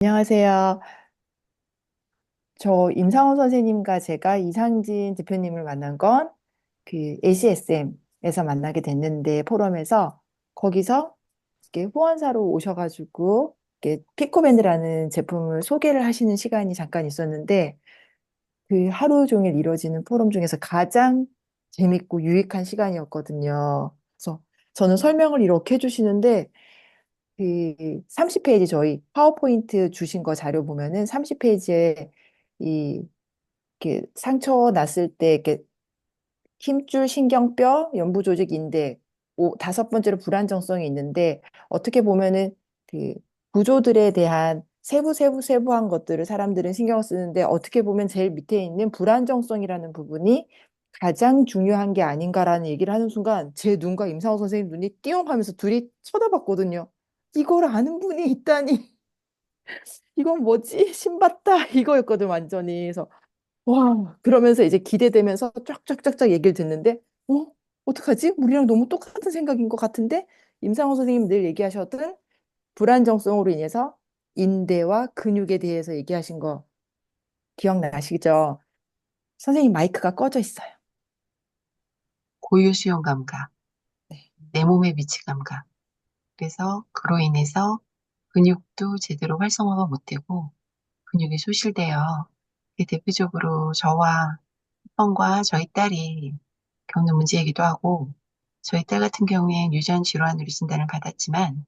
안녕하세요. 저 임상호 선생님과 제가 이상진 대표님을 만난 건 그 ACSM에서 만나게 됐는데 포럼에서 거기서 이렇게 후원사로 오셔가지고 이렇게 피코밴드라는 제품을 소개를 하시는 시간이 잠깐 있었는데 그 하루 종일 이루어지는 포럼 중에서 가장 재밌고 유익한 시간이었거든요. 그래서 저는 설명을 이렇게 해주시는데 그 30페이지 저희 파워포인트 주신 거 자료 보면은 30페이지에 이 이렇게 상처 났을 때 이렇게 힘줄, 신경뼈, 연부 조직, 인대 다섯 번째로 불안정성이 있는데 어떻게 보면은 그 구조들에 대한 세부한 것들을 사람들은 신경을 쓰는데 어떻게 보면 제일 밑에 있는 불안정성이라는 부분이 가장 중요한 게 아닌가라는 얘기를 하는 순간 제 눈과 임상호 선생님 눈이 띠용 하면서 둘이 쳐다봤거든요. 이걸 아는 분이 있다니. 이건 뭐지? 신봤다. 이거였거든, 완전히. 그래서 와, 그러면서 이제 기대되면서 쫙쫙쫙쫙 얘기를 듣는데, 어떡하지? 우리랑 너무 똑같은 생각인 것 같은데? 임상호 선생님 늘 얘기하셨던 불안정성으로 인해서 인대와 근육에 대해서 얘기하신 거 기억나시죠? 선생님 마이크가 꺼져 있어요. 고유 수용 감각, 네. 내 몸의 위치 감각. 그래서 그로 인해서 근육도 제대로 활성화가 못 되고 근육이 소실돼요. 이게 대표적으로 저와 형과 저희 딸이 겪는 문제이기도 하고 저희 딸 같은 경우엔 유전 질환으로 진단을 받았지만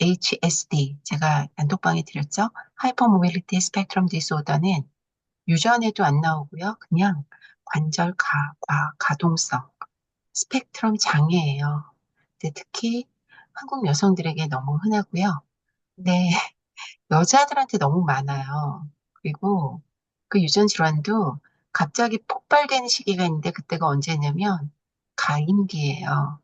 HSD, 제가 단톡방에 드렸죠. 하이퍼 모빌리티 스펙트럼 디스오더는 유전에도 안 나오고요. 그냥 관절 가동성 스펙트럼 장애예요. 근데 특히 한국 여성들에게 너무 흔하고요. 근데 여자들한테 너무 많아요. 그리고 그 유전 질환도 갑자기 폭발되는 시기가 있는데 그때가 언제냐면 가임기예요.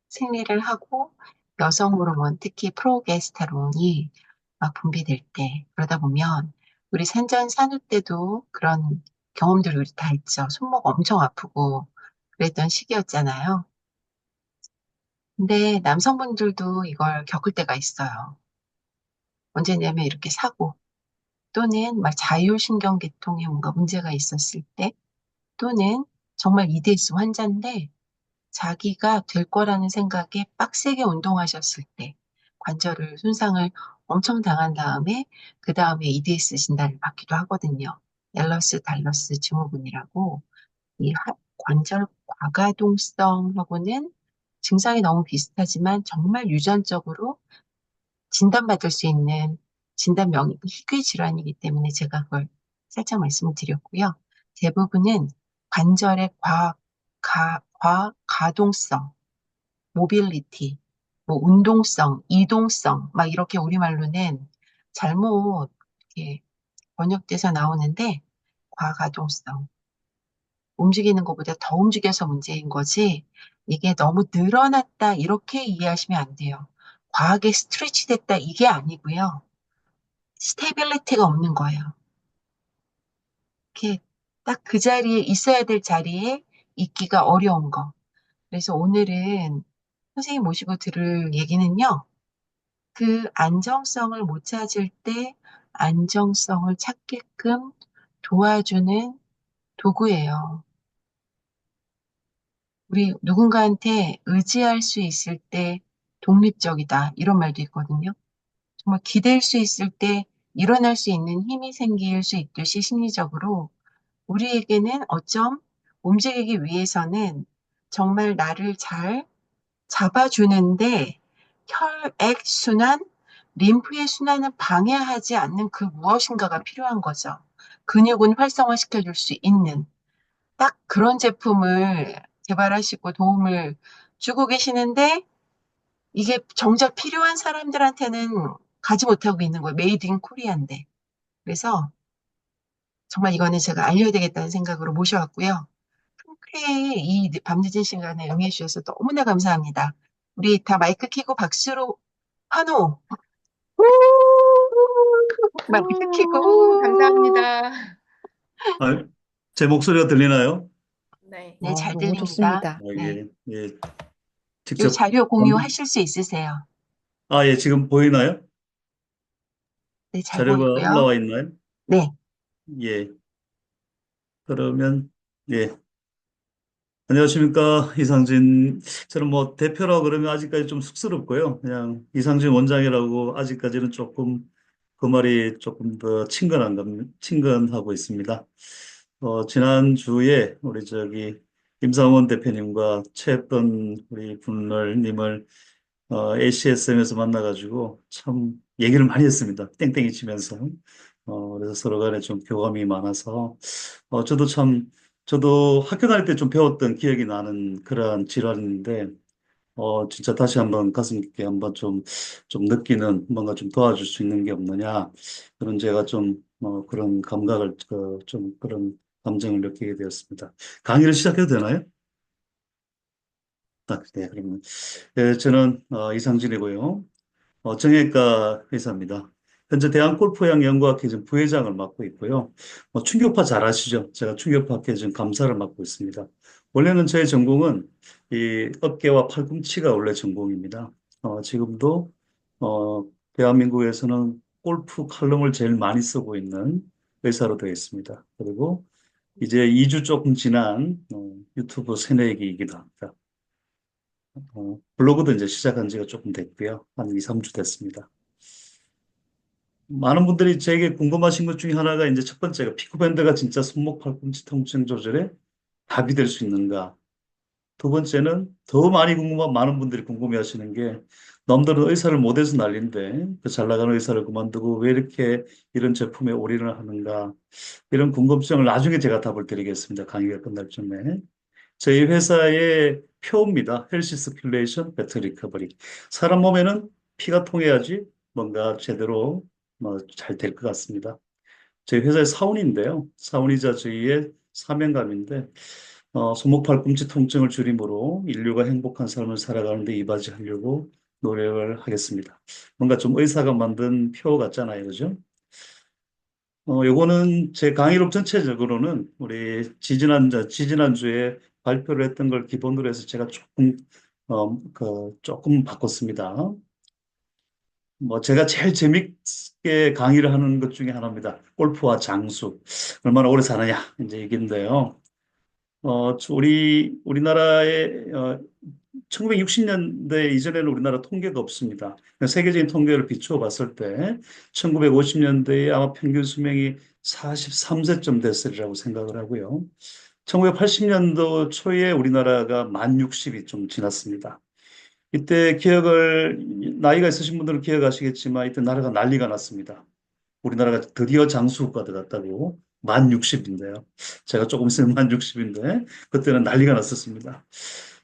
생리를 하고 여성 호르몬, 특히 프로게스테론이 막 분비될 때 그러다 보면 우리 산전 산후 때도 그런 경험들이 우리 다 있죠. 손목 엄청 아프고 그랬던 시기였잖아요. 근데 남성분들도 이걸 겪을 때가 있어요. 언제냐면 이렇게 사고 또는 막 자율신경계통에 뭔가 문제가 있었을 때 또는 정말 EDS 환자인데 자기가 될 거라는 생각에 빡세게 운동하셨을 때 관절을 손상을 엄청 당한 다음에 그 다음에 EDS 진단을 받기도 하거든요. 엘러스 달러스 증후군이라고 이 관절 과가동성하고는 증상이 너무 비슷하지만 정말 유전적으로 진단받을 수 있는 진단명이 희귀 질환이기 때문에 제가 그걸 살짝 말씀을 드렸고요. 대부분은 관절의 과가동성, 모빌리티, 뭐 운동성, 이동성, 막 이렇게 우리말로는 잘못 이렇게 번역돼서 나오는데 과가동성, 움직이는 것보다 더 움직여서 문제인 거지 이게 너무 늘어났다 이렇게 이해하시면 안 돼요. 과하게 스트레치 됐다 이게 아니고요. 스테빌리티가 없는 거예요. 이렇게 딱 그 자리에 있어야 될 자리에 있기가 어려운 거. 그래서 오늘은 선생님 모시고 들을 얘기는요. 그 안정성을 못 찾을 때 안정성을 찾게끔 도와주는 도구예요. 우리 누군가한테 의지할 수 있을 때 독립적이다. 이런 말도 있거든요. 정말 기댈 수 있을 때 일어날 수 있는 힘이 생길 수 있듯이 심리적으로 우리에게는 어쩜 움직이기 위해서는 정말 나를 잘 잡아주는데 혈액 순환, 림프의 순환을 방해하지 않는 그 무엇인가가 필요한 거죠. 근육은 활성화시켜 줄 수 있는 딱 그런 제품을 개발하시고 도움을 주고 계시는데 이게 정작 필요한 사람들한테는 가지 못하고 있는 거예요. 메이드 인 코리아인데. 그래서 정말 이거는 제가 알려야 되겠다는 생각으로 모셔왔고요. 흔쾌히 이 밤늦은 시간에 응해주셔서 너무나 감사합니다. 우리 다 마이크 켜고 박수로 환호! 마이크 켜고 감사합니다. 아, 제 목소리가 들리나요? 네. 네, 잘 너무 들립니다. 좋습니다. 네. 예, 예, 이 직접. 자료 공유하실 수 있으세요? 예, 지금 보이나요? 네, 잘 자료가 보이고요. 올라와 있나요? 네, 예. 그러면, 예. 안녕하십니까. 이상진. 저는 뭐 대표라고 그러면 아직까지 좀 쑥스럽고요. 그냥 이상진 원장이라고 아직까지는 조금 그 말이 조금 더 친근하고 있습니다. 지난주에 우리 임상원 대표님과 최했던 우리 분을님을 ACSM에서 만나가지고 참 얘기를 많이 했습니다. 땡땡이 치면서. 그래서 서로 간에 좀 교감이 많아서 저도 저도 학교 다닐 때 좀 배웠던 기억이 나는 그러한 질환인데, 진짜 다시 한번 가슴 깊게 한번 좀 느끼는 뭔가 좀 도와줄 수 있는 게 없느냐. 그런 제가 그런 감각을, 좀 그런 감정을 느끼게 되었습니다. 강의를 시작해도 되나요? 네, 그러면. 네, 저는 이상진이고요. 정형외과 의사입니다. 현재 대한골프양 연구학회전 부회장을 맡고 있고요. 충격파 잘 아시죠? 제가 충격파학회전 감사를 맡고 있습니다. 원래는 제 전공은 이 어깨와 팔꿈치가 원래 전공입니다. 지금도 어, 대한민국에서는 골프 칼럼을 제일 많이 쓰고 있는 의사로 되어 있습니다. 그리고 이제 2주 조금 지난 유튜브 새내기이기도 합니다. 블로그도 이제 시작한 지가 조금 됐고요. 한 2, 3주 됐습니다. 많은 분들이 제게 궁금하신 것 중에 하나가 이제 첫 번째가 피크밴드가 진짜 손목 팔꿈치 통증 조절에 답이 될 수 있는가. 두 번째는 더 많은 분들이 궁금해 하시는 게 남들은 의사를 못해서 난리인데 그 잘 나가는 의사를 그만두고 왜 이렇게 이런 제품에 올인을 하는가. 이런 궁금증을 나중에 제가 답을 드리겠습니다. 강의가 끝날 쯤에. 저희 회사의 표입니다. 헬시 스큘레이션 배터 리커버리. 사람 몸에는 피가 통해야지 뭔가 제대로 잘 될 것 같습니다. 저희 회사의 사원인데요. 사원이자 저희의 사명감인데 손목 팔꿈치 통증을 줄임으로 인류가 행복한 삶을 살아가는 데 이바지하려고 노력을 하겠습니다. 뭔가 좀 의사가 만든 표 같잖아요. 그죠? 요거는 제 강의록 전체적으로는 우리 지지난주에 발표를 했던 걸 기본으로 해서 제가 조금 바꿨습니다. 제가 제일 재밌게 강의를 하는 것 중에 하나입니다. 골프와 장수. 얼마나 오래 사느냐, 이제 얘기인데요. 우리나라의 1960년대 이전에는 우리나라 통계가 없습니다. 세계적인 통계를 비추어 봤을 때 1950년대에 아마 평균 수명이 43세쯤 됐으리라고 생각을 하고요. 1980년도 초에 우리나라가 만 60이 좀 지났습니다. 이때 나이가 있으신 분들은 기억하시겠지만 이때 나라가 난리가 났습니다. 우리나라가 드디어 장수국가가 됐다고 만 60인데요. 제가 조금 있으면 만 60인데 그때는 난리가 났었습니다.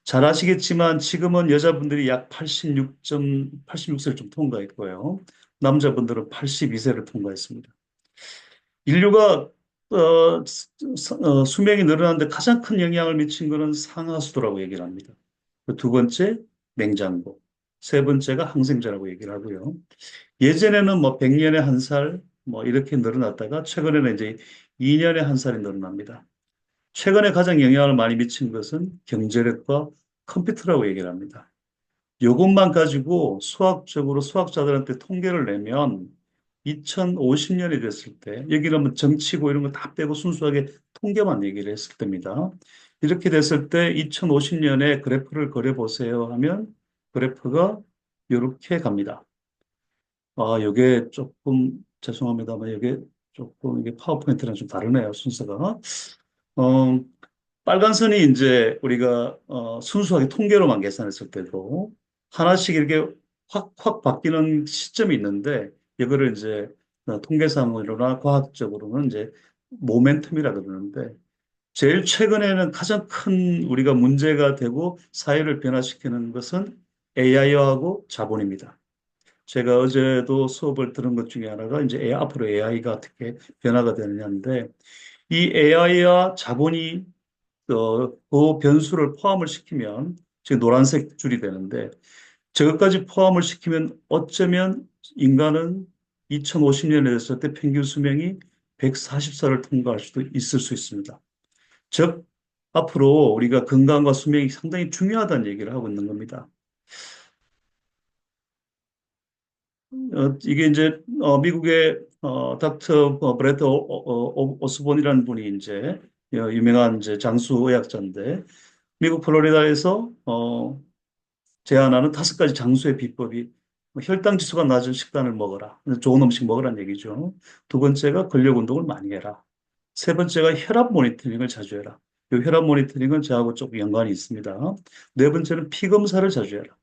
잘 아시겠지만 지금은 여자분들이 약 86세를 좀 통과했고요. 남자분들은 82세를 통과했습니다. 인류가 수명이 늘어나는데 가장 큰 영향을 미친 것은 상하수도라고 얘기를 합니다. 그두 번째 냉장고, 세 번째가 항생제라고 얘기를 하고요. 예전에는 100년에 한 살, 이렇게 늘어났다가 최근에는 이제 2년에 한 살이 늘어납니다. 최근에 가장 영향을 많이 미친 것은 경제력과 컴퓨터라고 얘기를 합니다. 이것만 가지고 수학자들한테 통계를 내면 2050년이 됐을 때, 여기는 뭐 정치고 이런 거 다 빼고 순수하게 통계만 얘기를 했을 때입니다. 이렇게 됐을 때 2050년에 그래프를 그려보세요 하면 그래프가 이렇게 갑니다. 이게 조금 죄송합니다만 이게 조금 이게 파워포인트랑 좀 다르네요, 순서가. 어, 빨간 선이 이제 우리가 순수하게 통계로만 계산했을 때도 하나씩 이렇게 확 바뀌는 시점이 있는데 이거를 이제 통계상으로나 과학적으로는 이제 모멘텀이라 그러는데 제일 최근에는 가장 큰 우리가 문제가 되고 사회를 변화시키는 것은 AI하고 자본입니다. 제가 어제도 수업을 들은 것 중에 하나가 이제 앞으로 AI가 어떻게 변화가 되느냐인데 이 AI와 자본이 그 변수를 포함을 시키면 지금 노란색 줄이 되는데 저것까지 포함을 시키면 어쩌면 인간은 2050년에 됐을 때 평균 수명이 140살을 통과할 수도 있을 수 있습니다. 즉 앞으로 우리가 건강과 수명이 상당히 중요하다는 얘기를 하고 있는 겁니다. 이게 이제 미국의 닥터 브레트 오스본이라는 분이 이제 유명한 이제 장수의학자인데 미국 플로리다에서 제안하는 5가지 장수의 비법이 뭐 혈당 지수가 낮은 식단을 먹어라. 좋은 음식 먹으라는 얘기죠. 두 번째가 근력 운동을 많이 해라. 세 번째가 혈압 모니터링을 자주 해라. 이 혈압 모니터링은 저하고 조금 연관이 있습니다. 네 번째는 피 검사를 자주 해라.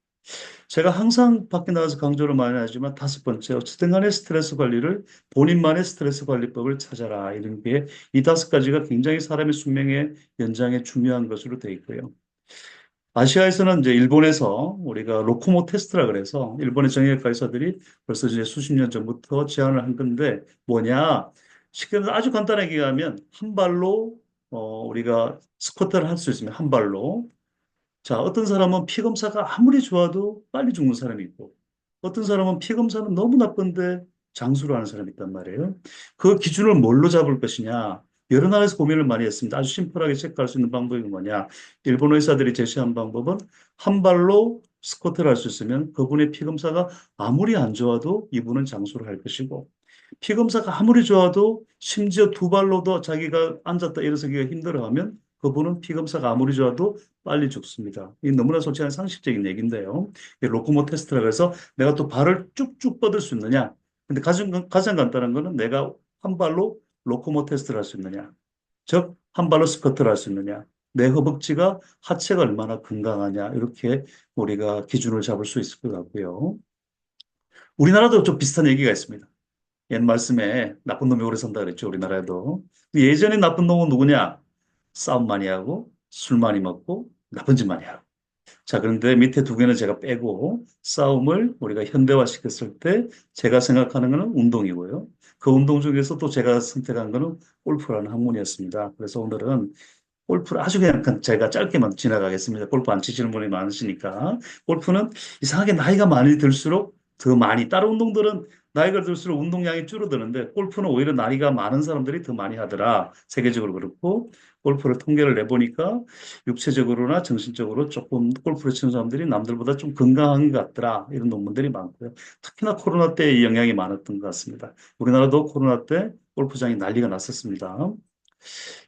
제가 항상 밖에 나가서 강조를 많이 하지만 5번째, 어쨌든 간에 스트레스 관리를 본인만의 스트레스 관리법을 찾아라. 이런 게 이 5가지가 굉장히 사람의 수명의 연장에 중요한 것으로 되어 있고요. 아시아에서는 이제 일본에서 우리가 로코모 테스트라 그래서 일본의 정형외과 의사들이 벌써 이제 수십 년 전부터 제안을 한 건데 뭐냐? 쉽게 말해서 아주 간단하게 얘기하면 한 발로 우리가 스쿼트를 할 수 있으면 한 발로 자, 어떤 사람은 피 검사가 아무리 좋아도 빨리 죽는 사람이 있고, 어떤 사람은 피 검사는 너무 나쁜데 장수를 하는 사람이 있단 말이에요. 그 기준을 뭘로 잡을 것이냐? 여러 나라에서 고민을 많이 했습니다. 아주 심플하게 체크할 수 있는 방법이 뭐냐? 일본 의사들이 제시한 방법은 한 발로 스쿼트를 할 수 있으면 그분의 피 검사가 아무리 안 좋아도 이분은 장수를 할 것이고, 피 검사가 아무리 좋아도 심지어 두 발로도 자기가 앉았다 일어서기가 힘들어하면 그분은 피 검사가 아무리 좋아도 빨리 죽습니다. 이 너무나 솔직한 상식적인 얘기인데요. 이 로코모 테스트라고 해서 내가 또 발을 쭉쭉 뻗을 수 있느냐. 근데 가장 간단한 거는 내가 한 발로 로코모 테스트를 할 수 있느냐. 즉, 한 발로 스쿼트를 할 수 있느냐. 내 허벅지가 하체가 얼마나 건강하냐. 이렇게 우리가 기준을 잡을 수 있을 것 같고요. 우리나라도 좀 비슷한 얘기가 있습니다. 옛 말씀에 나쁜 놈이 오래 산다 그랬죠, 우리나라에도. 예전에 나쁜 놈은 누구냐? 싸움 많이 하고, 술 많이 먹고, 나쁜 짓 많이 하고. 자, 그런데 밑에 두 개는 제가 빼고, 싸움을 우리가 현대화 시켰을 때, 제가 생각하는 거는 운동이고요. 그 운동 중에서 또 제가 선택한 거는 골프라는 학문이었습니다. 그래서 오늘은 골프를 아주 그냥 제가 짧게만 지나가겠습니다. 골프 안 치시는 분이 많으시니까. 골프는 이상하게 나이가 많이 들수록 더 많이, 다른 운동들은 나이가 들수록 운동량이 줄어드는데 골프는 오히려 나이가 많은 사람들이 더 많이 하더라. 세계적으로 그렇고 골프를 통계를 내보니까 육체적으로나 정신적으로 조금 골프를 치는 사람들이 남들보다 좀 건강한 것 같더라. 이런 논문들이 많고요. 특히나 코로나 때 이 영향이 많았던 것 같습니다. 우리나라도 코로나 때 골프장이 난리가 났었습니다.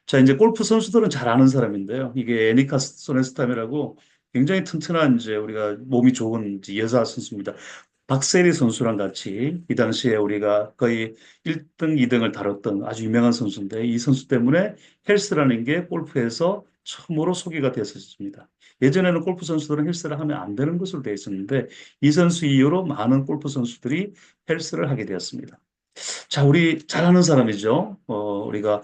자, 이제 골프 선수들은 잘 아는 사람인데요. 이게 애니카 소네스탐이라고 굉장히 튼튼한 이제 우리가 몸이 좋은 이제 여자 선수입니다. 박세리 선수랑 같이 이 당시에 우리가 거의 1등, 2등을 다뤘던 아주 유명한 선수인데 이 선수 때문에 헬스라는 게 골프에서 처음으로 소개가 됐었습니다. 예전에는 골프 선수들은 헬스를 하면 안 되는 것으로 되어 있었는데 이 선수 이후로 많은 골프 선수들이 헬스를 하게 되었습니다. 자, 우리 잘 아는 사람이죠. 우리가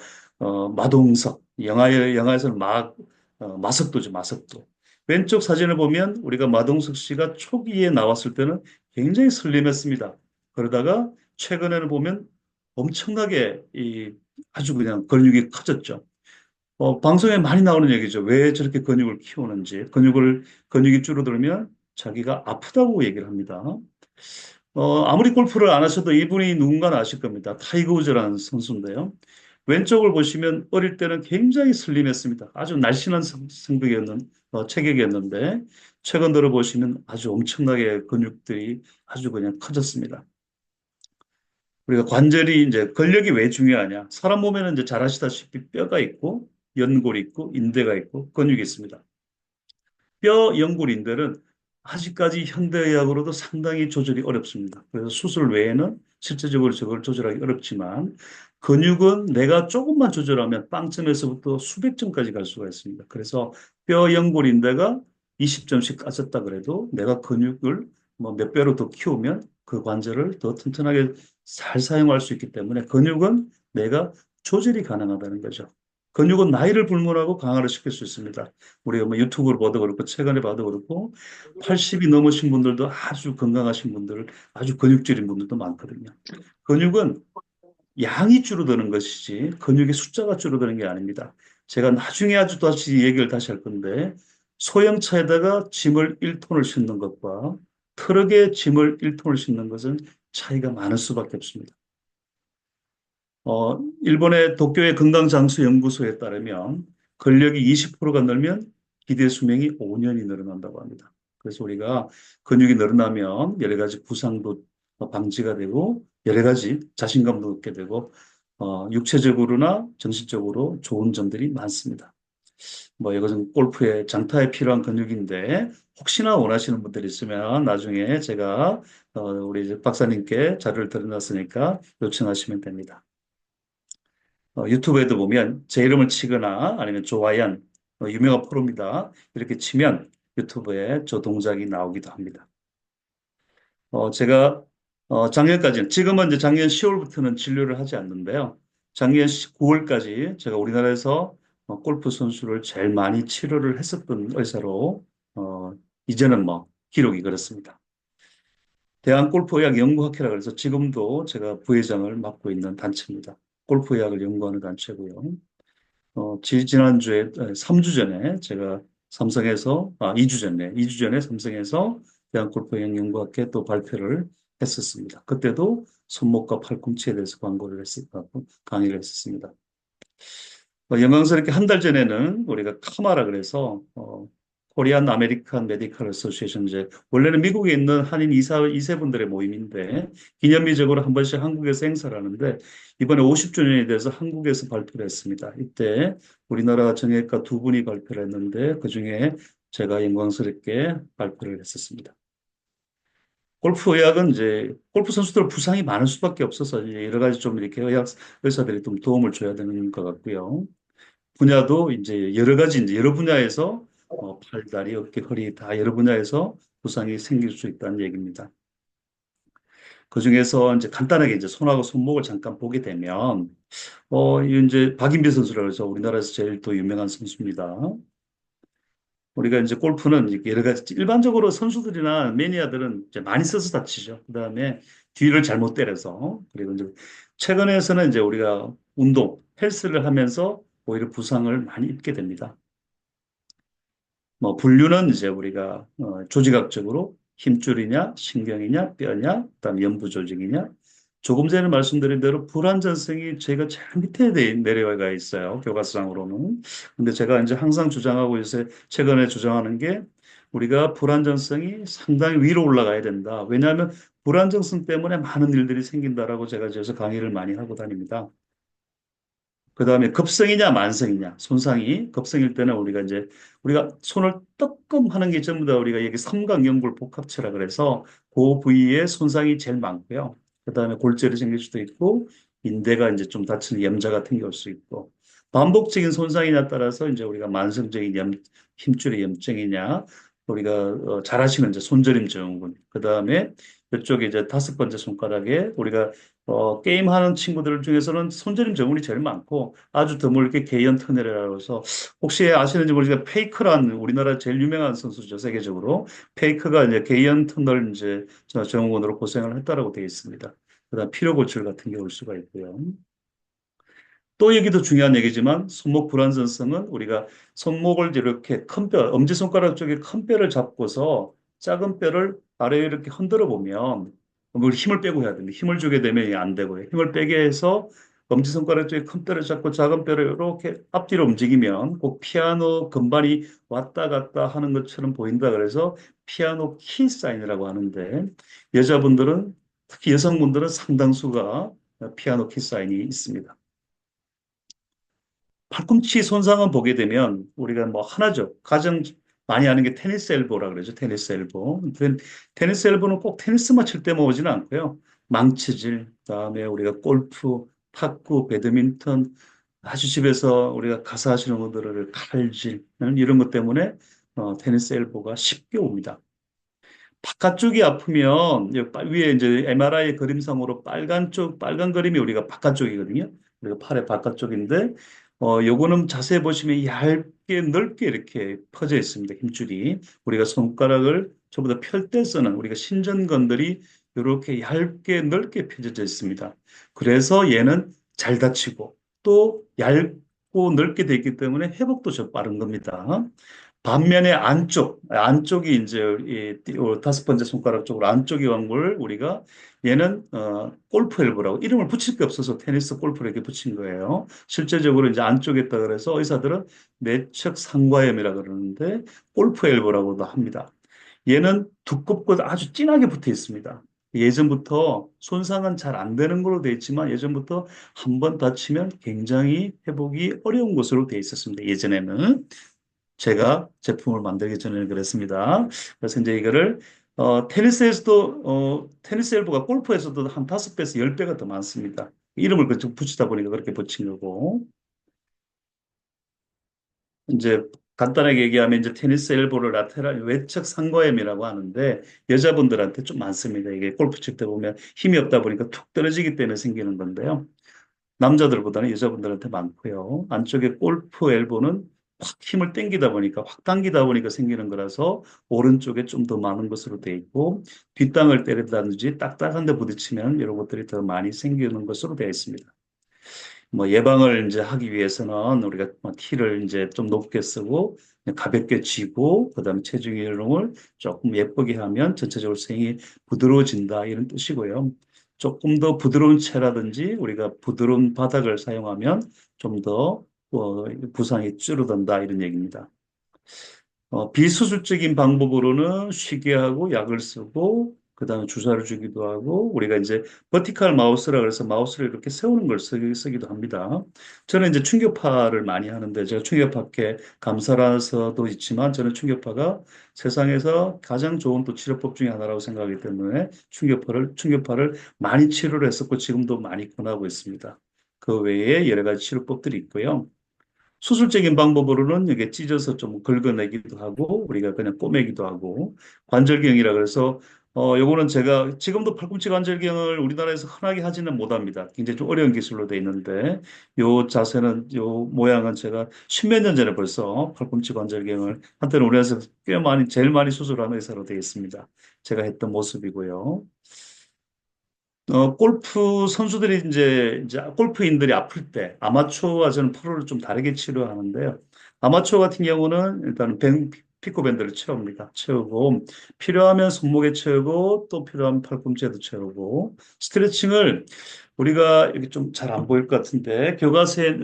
마동석 영화에서는 마석도죠, 마석도. 왼쪽 사진을 보면 우리가 마동석 씨가 초기에 나왔을 때는 굉장히 슬림했습니다. 그러다가 최근에는 보면 엄청나게 아주 그냥 근육이 커졌죠. 방송에 많이 나오는 얘기죠. 왜 저렇게 근육을 키우는지. 근육이 줄어들면 자기가 아프다고 얘기를 합니다. 아무리 골프를 안 하셔도 이분이 누군가는 아실 겁니다. 타이거 우즈라는 선수인데요. 왼쪽을 보시면 어릴 때는 굉장히 슬림했습니다. 아주 날씬한 체격이었는데 최근 들어 보시면 아주 엄청나게 근육들이 아주 그냥 커졌습니다. 우리가 관절이 이제 근력이 왜 중요하냐? 사람 몸에는 이제 잘 아시다시피 뼈가 있고 연골이 있고 인대가 있고 근육이 있습니다. 뼈, 연골, 인대는 아직까지 현대의학으로도 상당히 조절이 어렵습니다. 그래서 수술 외에는 실제적으로 저걸 조절하기 어렵지만 근육은 내가 조금만 조절하면 빵점에서부터 수백 점까지 갈 수가 있습니다. 그래서 뼈, 연골, 인대가 20점씩 까졌다 그래도 내가 근육을 뭐 몇 배로 더 키우면 그 관절을 더 튼튼하게 잘 사용할 수 있기 때문에 근육은 내가 조절이 가능하다는 거죠. 근육은 나이를 불문하고 강화를 시킬 수 있습니다. 우리가 뭐 유튜브를 봐도 그렇고 최근에 봐도 그렇고 80이 넘으신 분들도 아주 건강하신 분들, 아주 근육질인 분들도 많거든요. 근육은 양이 줄어드는 것이지 근육의 숫자가 줄어드는 게 아닙니다. 제가 나중에 아주 다시 얘기를 다시 할 건데 소형차에다가 짐을 1톤을 싣는 것과 트럭에 짐을 1톤을 싣는 것은 차이가 많을 수밖에 없습니다. 일본의 도쿄의 건강장수연구소에 따르면 근력이 20%가 늘면 기대 수명이 5년이 늘어난다고 합니다. 그래서 우리가 근육이 늘어나면 여러 가지 부상도 방지가 되고 여러 가지 자신감도 얻게 되고 육체적으로나 정신적으로 좋은 점들이 많습니다. 뭐 이것은 골프의 장타에 필요한 근육인데 혹시나 원하시는 분들 있으면 나중에 제가 우리 이제 박사님께 자료를 드려놨으니까 요청하시면 됩니다. 유튜브에도 보면 제 이름을 치거나 아니면 조아연 유명한 프로입니다. 이렇게 치면 유튜브에 저 동작이 나오기도 합니다. 제가 작년까지는 지금은 이제 작년 10월부터는 진료를 하지 않는데요. 작년 9월까지 제가 우리나라에서 골프 선수를 제일 많이 치료를 했었던 의사로 이제는 뭐 기록이 그렇습니다. 대한골프의학연구학회라 그래서 지금도 제가 부회장을 맡고 있는 단체입니다. 골프의학을 연구하는 단체고요. 지난주에, 3주 전에 제가 삼성에서, 2주 전에, 2주 전에 삼성에서 대한골프연구학회 또 발표를 했었습니다. 그때도 손목과 팔꿈치에 대해서 강의를 했었습니다. 영광스럽게 한 달 전에는 우리가 카마라 그래서 코리안 아메리칸 메디컬 어소시에이션 이제 원래는 미국에 있는 한인 이세분들의 모임인데 기념비적으로 한 번씩 한국에서 행사를 하는데 이번에 50주년이 돼서 한국에서 발표를 했습니다. 이때 우리나라 정형외과 두 분이 발표를 했는데 그중에 제가 영광스럽게 발표를 했었습니다. 골프 의학은 이제 골프 선수들 부상이 많을 수밖에 없어서 이제 여러 가지 좀 이렇게 의사들이 좀 도움을 줘야 되는 것 같고요. 분야도 이제 여러 가지 이제 여러 분야에서 팔, 다리, 어깨, 허리 다 여러 분야에서 부상이 생길 수 있다는 얘기입니다. 그중에서 이제 간단하게 이제 손하고 손목을 잠깐 보게 되면 이 이제 박인비 선수라고 해서 우리나라에서 제일 또 유명한 선수입니다. 우리가 이제 골프는 이렇게 여러 가지 일반적으로 선수들이나 매니아들은 이제 많이 써서 다치죠. 그다음에 뒤를 잘못 때려서 그리고 이제 최근에서는 이제 우리가 운동 헬스를 하면서 오히려 부상을 많이 입게 됩니다. 뭐 분류는 이제 우리가 조직학적으로 힘줄이냐, 신경이냐, 뼈냐, 그다음 연부 조직이냐. 조금 전에 말씀드린 대로 불안전성이 저희가 제일 밑에 내려가 있어요. 교과서상으로는. 근데 제가 이제 항상 주장하고 요새 최근에 주장하는 게 우리가 불안전성이 상당히 위로 올라가야 된다. 왜냐하면 불안정성 때문에 많은 일들이 생긴다라고 제가 그래서 강의를 많이 하고 다닙니다. 그 다음에 급성이냐 만성이냐 손상이 급성일 때는 우리가 손을 뜨끔 하는 게 전부 다 우리가 여기 삼각연골 복합체라 그래서 그 부위에 손상이 제일 많고요. 그 다음에 골절이 생길 수도 있고 인대가 이제 좀 다치는 염좌 같은 게 올 수 있고 반복적인 손상이냐에 따라서 이제 우리가 만성적인 힘줄의 염증이냐 우리가 잘 아시는 이제 손저림 증후군 그 다음에 이쪽에 이제 다섯 번째 손가락에 우리가 게임하는 친구들 중에서는 손저림 증후군이 제일 많고 아주 드물게 개연 터널이라고 해서 혹시 아시는지 모르지만 페이크란 우리나라 제일 유명한 선수죠 세계적으로 페이크가 이제 개연 터널 이제 증후군으로 고생을 했다라고 되어 있습니다. 그다음 피로 골절 같은 게 올 수가 있고요. 또 여기도 중요한 얘기지만 손목 불안전성은 우리가 손목을 이렇게 큰 뼈, 엄지손가락 쪽에 큰 뼈를 잡고서 작은 뼈를 아래에 이렇게 흔들어 보면 뭘 힘을 빼고 해야 됩니다. 힘을 주게 되면 이게 안 되고요. 힘을 빼게 해서 엄지손가락 쪽에 큰 뼈를 잡고 작은 뼈를 이렇게 앞뒤로 움직이면 꼭 피아노 건반이 왔다 갔다 하는 것처럼 보인다 그래서 피아노 키 사인이라고 하는데 여자분들은 특히 여성분들은 상당수가 피아노 키 사인이 있습니다. 팔꿈치 손상을 보게 되면 우리가 뭐 하나죠. 가장 많이 하는 게 테니스 엘보라 그러죠. 테니스 엘보. 테니스 엘보는 꼭 테니스만 칠 때만 오지는 않고요. 망치질, 그다음에 우리가 골프, 탁구, 배드민턴, 아주 집에서 우리가 가사 하시는 분들을 칼질 이런 것 때문에 테니스 엘보가 쉽게 옵니다. 바깥쪽이 아프면 위에 이제 MRI 그림상으로 빨간 그림이 우리가 바깥쪽이거든요. 우리가 팔의 바깥쪽인데 요거는 자세히 보시면 얇게 넓게 이렇게 퍼져 있습니다. 힘줄이 우리가 손가락을 전부 다 펼 때 쓰는 우리가 신전건들이 이렇게 얇게 넓게 펴져져 있습니다. 그래서 얘는 잘 다치고 또 얇고 넓게 돼 있기 때문에 회복도 좀 빠른 겁니다. 반면에 안쪽이 이제 다섯 번째 손가락 쪽으로 안쪽이 온 걸 우리가 얘는 골프 엘보라고 이름을 붙일 게 없어서 테니스 골프를 이렇게 붙인 거예요. 실제적으로 이제 안쪽에 있다 그래서 의사들은 내측 상과염이라 그러는데 골프 엘보라고도 합니다. 얘는 두껍고 아주 진하게 붙어 있습니다. 예전부터 손상은 잘 안 되는 걸로 돼 있지만 예전부터 한 번 다치면 굉장히 회복이 어려운 것으로 돼 있었습니다. 예전에는 제가 제품을 만들기 전에는 그랬습니다. 그래서 이제 이거를 테니스에서도 테니스 엘보가 골프에서도 한 5배에서 10배가 더 많습니다. 이름을 그쪽 붙이다 보니까 그렇게 붙인 거고 이제 간단하게 얘기하면 이제 테니스 엘보를 라테랄 외측 상거염이라고 하는데 여자분들한테 좀 많습니다. 이게 골프 칠 때 보면 힘이 없다 보니까 툭 떨어지기 때문에 생기는 건데요. 남자들보다는 여자분들한테 많고요. 안쪽에 골프 엘보는 확 힘을 땡기다 보니까 확 당기다 보니까 생기는 거라서 오른쪽에 좀 더 많은 것으로 돼 있고 뒷땅을 때린다든지 딱딱한 데 부딪히면 이런 것들이 더 많이 생기는 것으로 되어 있습니다. 뭐 예방을 이제 하기 위해서는 우리가 뭐 티를 이제 좀 높게 쓰고 그냥 가볍게 쥐고 그다음에 체중 이동을 조금 예쁘게 하면 전체적으로 스윙이 부드러워진다 이런 뜻이고요. 조금 더 부드러운 채라든지 우리가 부드러운 바닥을 사용하면 좀 더 부상이 줄어든다 이런 얘기입니다. 비수술적인 방법으로는 쉬게 하고 약을 쓰고 그다음에 주사를 주기도 하고 우리가 이제 버티컬 마우스라 그래서 마우스를 이렇게 세우는 걸 쓰기도 합니다. 저는 이제 충격파를 많이 하는데 제가 충격파께 감사라서도 있지만 저는 충격파가 세상에서 가장 좋은 또 치료법 중에 하나라고 생각하기 때문에 충격파를 많이 치료를 했었고 지금도 많이 권하고 있습니다. 그 외에 여러 가지 치료법들이 있고요. 수술적인 방법으로는 이게 찢어서 좀 긁어내기도 하고 우리가 그냥 꼬매기도 하고 관절경이라 그래서 요거는 제가 지금도 팔꿈치 관절경을 우리나라에서 흔하게 하지는 못합니다. 굉장히 좀 어려운 기술로 돼 있는데 요 자세는 요 모양은 제가 십몇 년 전에 벌써 팔꿈치 관절경을 한때는 우리나라에서 꽤 많이 제일 많이 수술하는 의사로 되어 있습니다. 제가 했던 모습이고요. 골프 선수들이 이제 골프인들이 아플 때 아마추어와 저는 프로를 좀 다르게 치료하는데요. 아마추어 같은 경우는 일단은 피코밴드를 채웁니다. 채우고 필요하면 손목에 채우고 또 필요하면 팔꿈치에도 채우고 스트레칭을 우리가 이렇게 좀 잘 안 보일 것 같은데 교과서에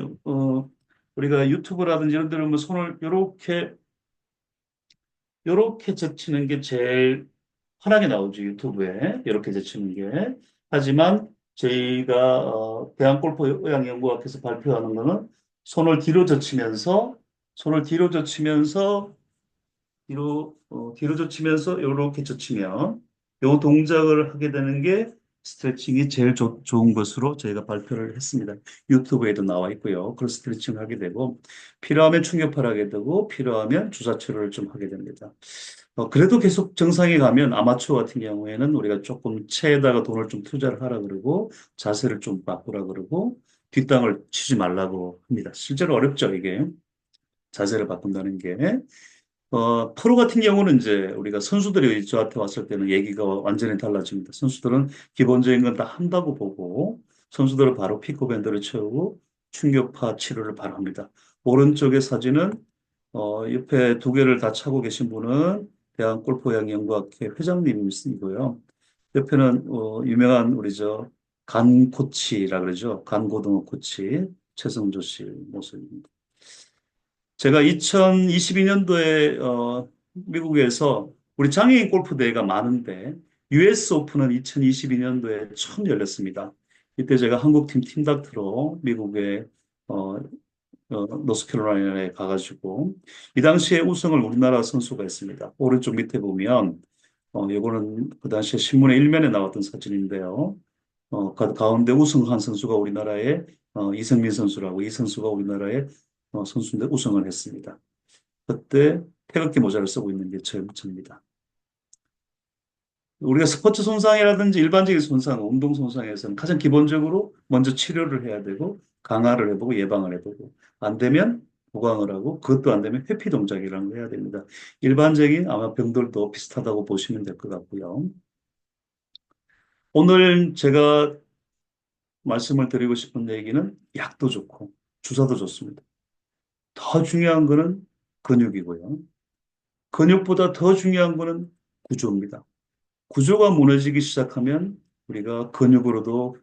우리가 유튜브라든지 이런 데는 뭐 손을 요렇게 젖히는 게 제일 흔하게 나오죠, 유튜브에. 이렇게 제치는 게. 하지만 저희가 대한골프의학연구학회에서 발표하는 거는 손을 뒤로 젖히면서 손을 뒤로 젖히면서 뒤로 젖히면서 이렇게 젖히면 요 동작을 하게 되는 게 스트레칭이 제일 좋은 것으로 저희가 발표를 했습니다. 유튜브에도 나와 있고요. 그런 스트레칭을 하게 되고 필요하면 충격파를 하게 되고 필요하면 주사 치료를 좀 하게 됩니다. 그래도 계속 정상에 가면 아마추어 같은 경우에는 우리가 조금 체에다가 돈을 좀 투자를 하라 그러고 자세를 좀 바꾸라 그러고 뒷땅을 치지 말라고 합니다. 실제로 어렵죠, 이게. 자세를 바꾼다는 게. 프로 같은 경우는 이제 우리가 선수들이 저한테 왔을 때는 얘기가 완전히 달라집니다. 선수들은 기본적인 건 다 한다고 보고 선수들은 바로 피코밴드를 채우고 충격파 치료를 바로 합니다. 오른쪽의 사진은 옆에 두 개를 다 차고 계신 분은 대한골프양연구학회 회장님이고요. 옆에는 유명한 우리 간 코치라 그러죠. 간 고등어 코치 최성조 씨 모습입니다. 제가 2022년도에 미국에서 우리 장애인 골프 대회가 많은데 US 오픈은 2022년도에 처음 열렸습니다. 이때 제가 한국팀 팀닥터로 미국에 어, 노스캐롤라이나에 가가지고 이 당시에 우승을 우리나라 선수가 했습니다. 오른쪽 밑에 보면 요거는 그 당시에 신문의 일면에 나왔던 사진인데요. 가운데 우승한 선수가 우리나라의 이성민 선수라고 이 선수가 우리나라의 선수인데 우승을 했습니다. 그때 태극기 모자를 쓰고 있는 게 저입니다. 우리가 스포츠 손상이라든지 일반적인 손상, 운동 손상에서는 가장 기본적으로 먼저 치료를 해야 되고 강화를 해보고 예방을 해보고 안 되면 보강을 하고 그것도 안 되면 회피 동작이라는 걸 해야 됩니다. 일반적인 아마 병들도 비슷하다고 보시면 될 것 같고요. 오늘 제가 말씀을 드리고 싶은 얘기는 약도 좋고 주사도 좋습니다. 더 중요한 거는 근육이고요. 근육보다 더 중요한 거는 구조입니다. 구조가 무너지기 시작하면 우리가 근육으로도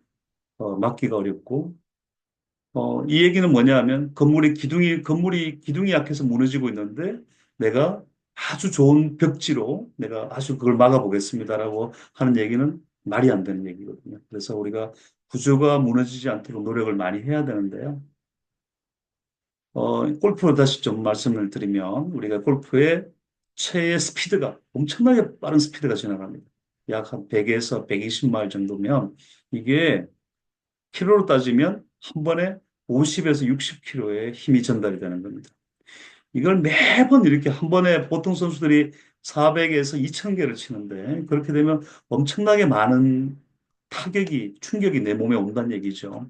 막기가 어렵고 이 얘기는 뭐냐 하면 건물이 기둥이 약해서 무너지고 있는데 내가 아주 좋은 벽지로 내가 아주 그걸 막아보겠습니다라고 하는 얘기는 말이 안 되는 얘기거든요. 그래서 우리가 구조가 무너지지 않도록 노력을 많이 해야 되는데요. 골프로 다시 좀 말씀을 드리면 우리가 골프의 최의 스피드가 엄청나게 빠른 스피드가 지나갑니다. 약 한 100에서 120마일 정도면 이게 킬로로 따지면 한 번에 50에서 60kg의 힘이 전달이 되는 겁니다. 이걸 매번 이렇게 한 번에 보통 선수들이 400에서 2000개를 치는데 그렇게 되면 엄청나게 많은 타격이, 충격이 내 몸에 온다는 얘기죠.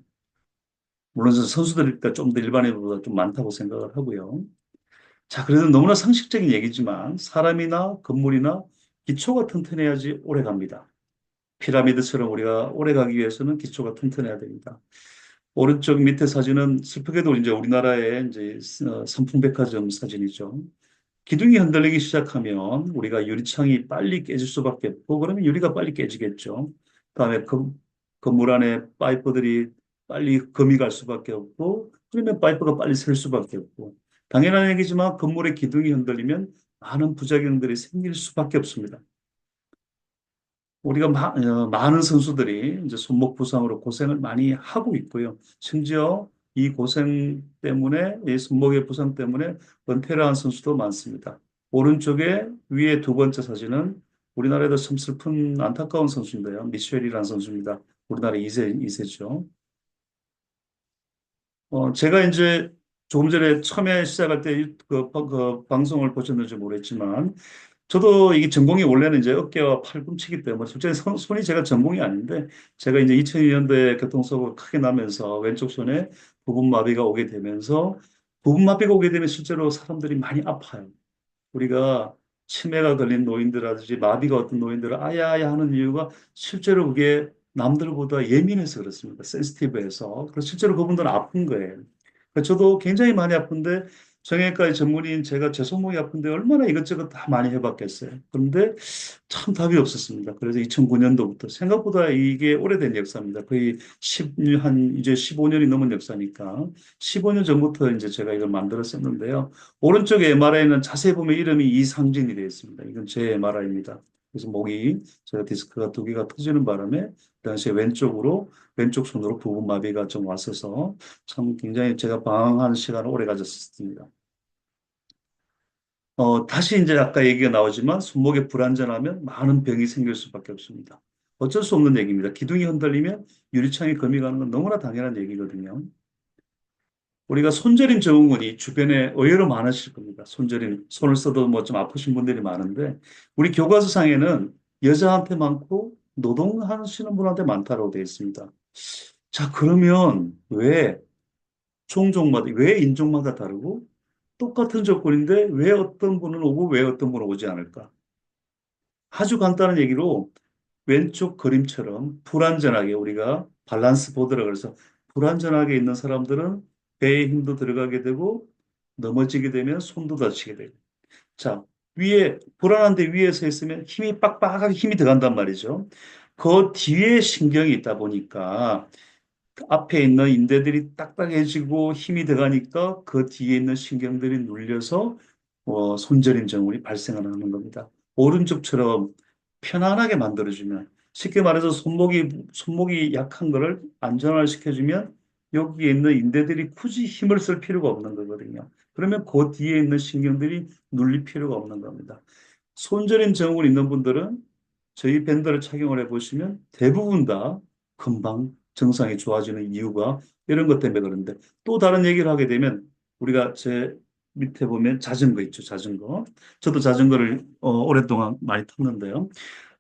물론 선수들이니까 좀 더 일반인보다 좀 많다고 생각을 하고요. 자, 그래도 너무나 상식적인 얘기지만 사람이나 건물이나 기초가 튼튼해야지 오래 갑니다. 피라미드처럼 우리가 오래 가기 위해서는 기초가 튼튼해야 됩니다. 오른쪽 밑에 사진은 슬프게도 이제 우리나라의 이제 삼풍백화점 사진이죠. 기둥이 흔들리기 시작하면 우리가 유리창이 빨리 깨질 수밖에 없고 그러면 유리가 빨리 깨지겠죠. 그다음에 건물 안에 파이프들이 빨리 금이 갈 수밖에 없고 그러면 파이프가 빨리 셀 수밖에 없고 당연한 얘기지만 건물의 기둥이 흔들리면 많은 부작용들이 생길 수밖에 없습니다. 우리가 많은 선수들이 이제 손목 부상으로 고생을 많이 하고 있고요. 심지어 이 고생 때문에, 이 손목의 부상 때문에 은퇴를 한 선수도 많습니다. 오른쪽에 위에 두 번째 사진은 우리나라에도 참 슬픈 안타까운 선수인데요. 미셸이라는 선수입니다. 우리나라 2세죠. 제가 이제 조금 전에 처음에 시작할 때 그 방송을 보셨는지 모르겠지만 저도 이게 전공이 원래는 이제 어깨와 팔꿈치기 때문에 솔직히 손이 제가 전공이 아닌데 제가 이제 2002년도에 교통사고가 크게 나면서 왼쪽 손에 부분마비가 오게 되면서 부분마비가 오게 되면 실제로 사람들이 많이 아파요. 우리가 치매가 걸린 노인들이라든지 마비가 어떤 노인들을 아야아야 하는 이유가 실제로 그게 남들보다 예민해서 그렇습니다. 센시티브해서. 그래서 실제로 그분들은 아픈 거예요. 그래서 저도 굉장히 많이 아픈데 정형외과의 전문의인 제가 제 손목이 아픈데 얼마나 이것저것 다 많이 해봤겠어요. 그런데 참 답이 없었습니다. 그래서 2009년도부터 생각보다 이게 오래된 역사입니다. 거의 한 이제 15년이 넘은 역사니까 15년 전부터 이제 제가 이걸 만들었었는데요. 오른쪽에 MRI는 자세히 보면 이름이 이상진이 되어 있습니다. 이건 제 MRI입니다. 그래서 목이 제가 디스크가 두 개가 터지는 바람에 그 당시에 왼쪽 손으로 부분 마비가 좀 왔어서 참 굉장히 제가 방황하는 시간을 오래 가졌습니다. 다시 이제 아까 얘기가 나오지만 손목에 불안전하면 많은 병이 생길 수밖에 없습니다. 어쩔 수 없는 얘기입니다. 기둥이 흔들리면 유리창에 금이 가는 건 너무나 당연한 얘기거든요. 우리가 손저림 증후군이 주변에 의외로 많으실 겁니다. 손저림, 손을 써도 뭐 좀 아프신 분들이 많은데 우리 교과서상에는 여자한테 많고 노동하시는 분한테 많다고 되어 있습니다. 자, 그러면 왜 종족마다, 왜 인종마다 다르고 똑같은 조건인데 왜 어떤 분은 오고 왜 어떤 분은 오지 않을까? 아주 간단한 얘기로 왼쪽 그림처럼 불완전하게 우리가 밸런스 보드라 그래서 불완전하게 있는 사람들은 배에 힘도 들어가게 되고 넘어지게 되면 손도 다치게 되고 자 위에 불안한데 위에 서 있으면 힘이 빡빡하게 힘이 들어간단 말이죠. 그 뒤에 신경이 있다 보니까 앞에 있는 인대들이 딱딱해지고 힘이 들어가니까 그 뒤에 있는 신경들이 눌려서 손저림 증후군이 발생을 하는 겁니다. 오른쪽처럼 편안하게 만들어주면 쉽게 말해서 손목이 약한 거를 안전화시켜주면 여기에 있는 인대들이 굳이 힘을 쓸 필요가 없는 거거든요. 그러면 그 뒤에 있는 신경들이 눌릴 필요가 없는 겁니다. 손저림 증후군 있는 분들은 저희 밴드를 착용을 해보시면 대부분 다 금방 증상이 좋아지는 이유가 이런 것 때문에 그런데 또 다른 얘기를 하게 되면 우리가 제 밑에 보면 자전거 있죠, 자전거. 저도 자전거를 오랫동안 많이 탔는데요.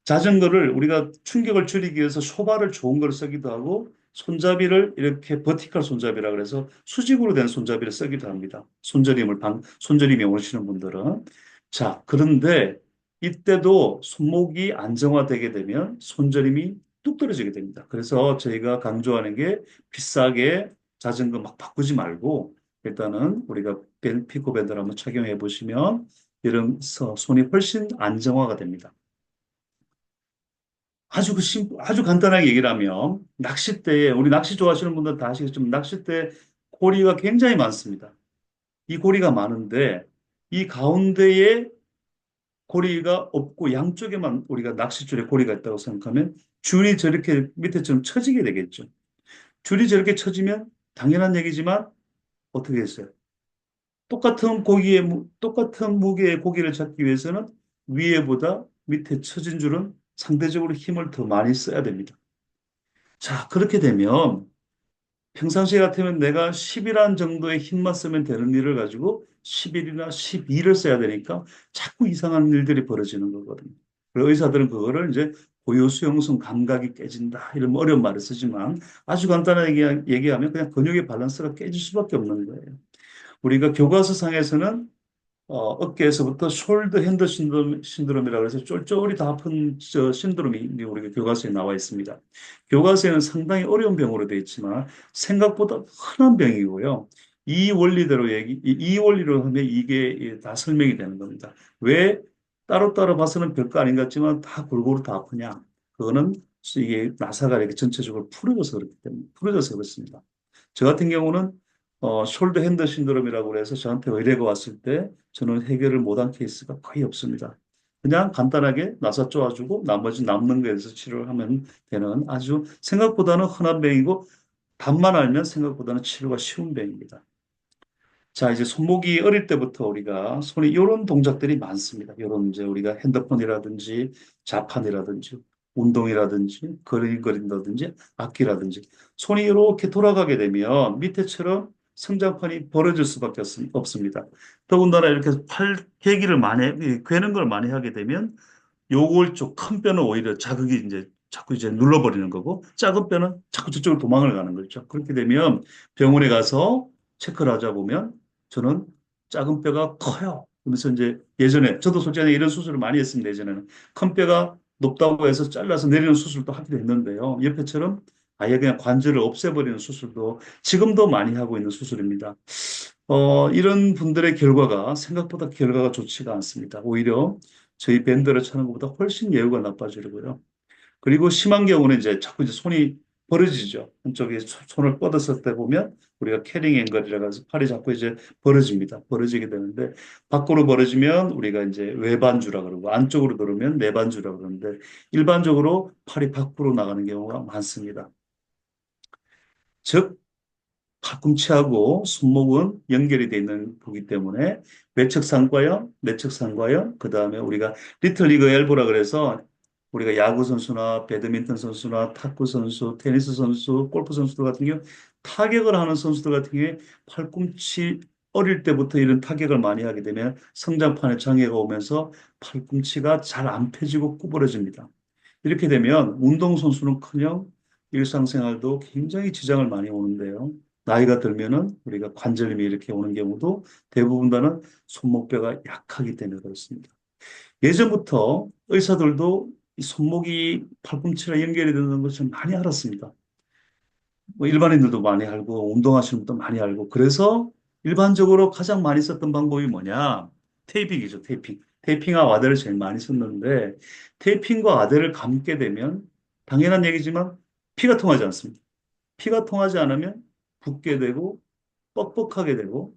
자전거를 우리가 충격을 줄이기 위해서 쇼바를 좋은 걸 쓰기도 하고 손잡이를 이렇게 버티컬 손잡이라 그래서 수직으로 된 손잡이를 쓰기도 합니다. 손저림이 오시는 분들은. 자, 그런데 이때도 손목이 안정화되게 되면 손저림이 뚝 떨어지게 됩니다. 그래서 저희가 강조하는 게 비싸게 자전거 막 바꾸지 말고 일단은 우리가 피코밴드를 한번 착용해 보시면 이런 손이 훨씬 안정화가 됩니다. 아주 간단하게 얘기를 하면 낚싯대에 우리 낚시 좋아하시는 분들 다 아시겠지만 낚싯대 고리가 굉장히 많습니다. 이 고리가 많은데 이 가운데에 고리가 없고 양쪽에만 우리가 낚싯줄에 고리가 있다고 생각하면 줄이 저렇게 밑에 좀 처지게 되겠죠. 줄이 저렇게 처지면 당연한 얘기지만 어떻게 했어요? 똑같은 무게의 고기를 잡기 위해서는 위에보다 밑에 처진 줄은 상대적으로 힘을 더 많이 써야 됩니다. 자, 그렇게 되면 평상시에 같으면 내가 10이란 정도의 힘만 쓰면 되는 일을 가지고 11이나 12를 써야 되니까 자꾸 이상한 일들이 벌어지는 거거든요. 그리고 의사들은 그거를 이제 고요수용성 감각이 깨진다. 이런 어려운 말을 쓰지만 아주 간단하게 얘기하면 그냥 근육의 밸런스가 깨질 수밖에 없는 거예요. 우리가 교과서상에서는 어깨에서부터 숄더 핸드 신드롬이라고 해서 쫄쫄이 다 아픈 신드롬이 우리가 교과서에 나와 있습니다. 교과서에는 상당히 어려운 병으로 되어 있지만 생각보다 흔한 병이고요. 이 원리로 하면 이게 다 설명이 되는 겁니다. 왜 따로따로 봐서는 별거 아닌 것 같지만 다 골고루 다 아프냐? 그거는 이게 나사가 이렇게 전체적으로 풀어져서 그렇기 때문에 풀어져서 그렇습니다. 저 같은 경우는 숄더 핸드 신드롬이라고 해서 저한테 의뢰가 왔을 때 저는 해결을 못한 케이스가 거의 없습니다. 그냥 간단하게 나사 쪼아주고 나머지 남는 거에서 치료를 하면 되는 아주 생각보다는 흔한 병이고 답만 알면 생각보다는 치료가 쉬운 병입니다. 자, 이제 손목이 어릴 때부터 우리가 손에 이런 동작들이 많습니다. 이런 이제 우리가 핸드폰이라든지 자판이라든지 운동이라든지 그린다든지 악기라든지 손이 이렇게 돌아가게 되면 밑에처럼 성장판이 벌어질 수밖에 없습니다. 더군다나 이렇게 팔 괴기를 많이 괴는 걸 많이 하게 되면 요걸 쪽 큰 뼈는 오히려 자극이 이제 자꾸 이제 눌러버리는 거고 작은 뼈는 자꾸 저쪽으로 도망을 가는 거죠. 그렇게 되면 병원에 가서 체크를 하자 보면 저는 작은 뼈가 커요. 그러면서 이제 예전에 저도 솔직히 이런 수술을 많이 했습니다. 예전에는 큰 뼈가 높다고 해서 잘라서 내리는 수술도 하기도 했는데요. 옆에처럼 아예 그냥 관절을 없애버리는 수술도 지금도 많이 하고 있는 수술입니다. 이런 분들의 생각보다 결과가 좋지가 않습니다. 오히려 저희 밴드를 차는 것보다 훨씬 예후가 나빠지고요. 그리고 심한 경우는 이제 자꾸 이제 손이 벌어지죠. 한쪽에 손을 뻗었을 때 보면 우리가 캐링 앵글이라고 해서 팔이 자꾸 이제 벌어집니다. 벌어지게 되는데 밖으로 벌어지면 우리가 이제 외반주라 그러고 안쪽으로 들어오면 내반주라 그러는데 일반적으로 팔이 밖으로 나가는 경우가 많습니다. 즉 팔꿈치하고 손목은 연결이 되어 있는 거기 때문에 외측상과형, 내측상과형, 그 다음에 우리가 리틀 리그 엘보라 그래서 우리가 야구 선수나 배드민턴 선수나 탁구 선수, 테니스 선수, 골프 선수들 같은 경우 타격을 하는 선수들 같은 경우에 팔꿈치 어릴 때부터 이런 타격을 많이 하게 되면 성장판에 장애가 오면서 팔꿈치가 잘 안 펴지고 구부러집니다. 이렇게 되면 운동선수는커녕 일상생활도 굉장히 지장을 많이 오는데요. 나이가 들면은 우리가 관절염이 이렇게 오는 경우도 대부분 다는 손목뼈가 약하기 때문에 그렇습니다. 예전부터 의사들도 이 손목이 팔꿈치랑 연결이 되는 것을 많이 알았습니다. 뭐 일반인들도 많이 알고 운동하시는 분도 많이 알고 그래서 일반적으로 가장 많이 썼던 방법이 뭐냐? 테이핑이죠, 테이핑. 테이핑과 와대를 제일 많이 썼는데 테이핑과 와대를 감게 되면 당연한 얘기지만 피가 통하지 않습니다. 피가 통하지 않으면 붓게 되고 뻑뻑하게 되고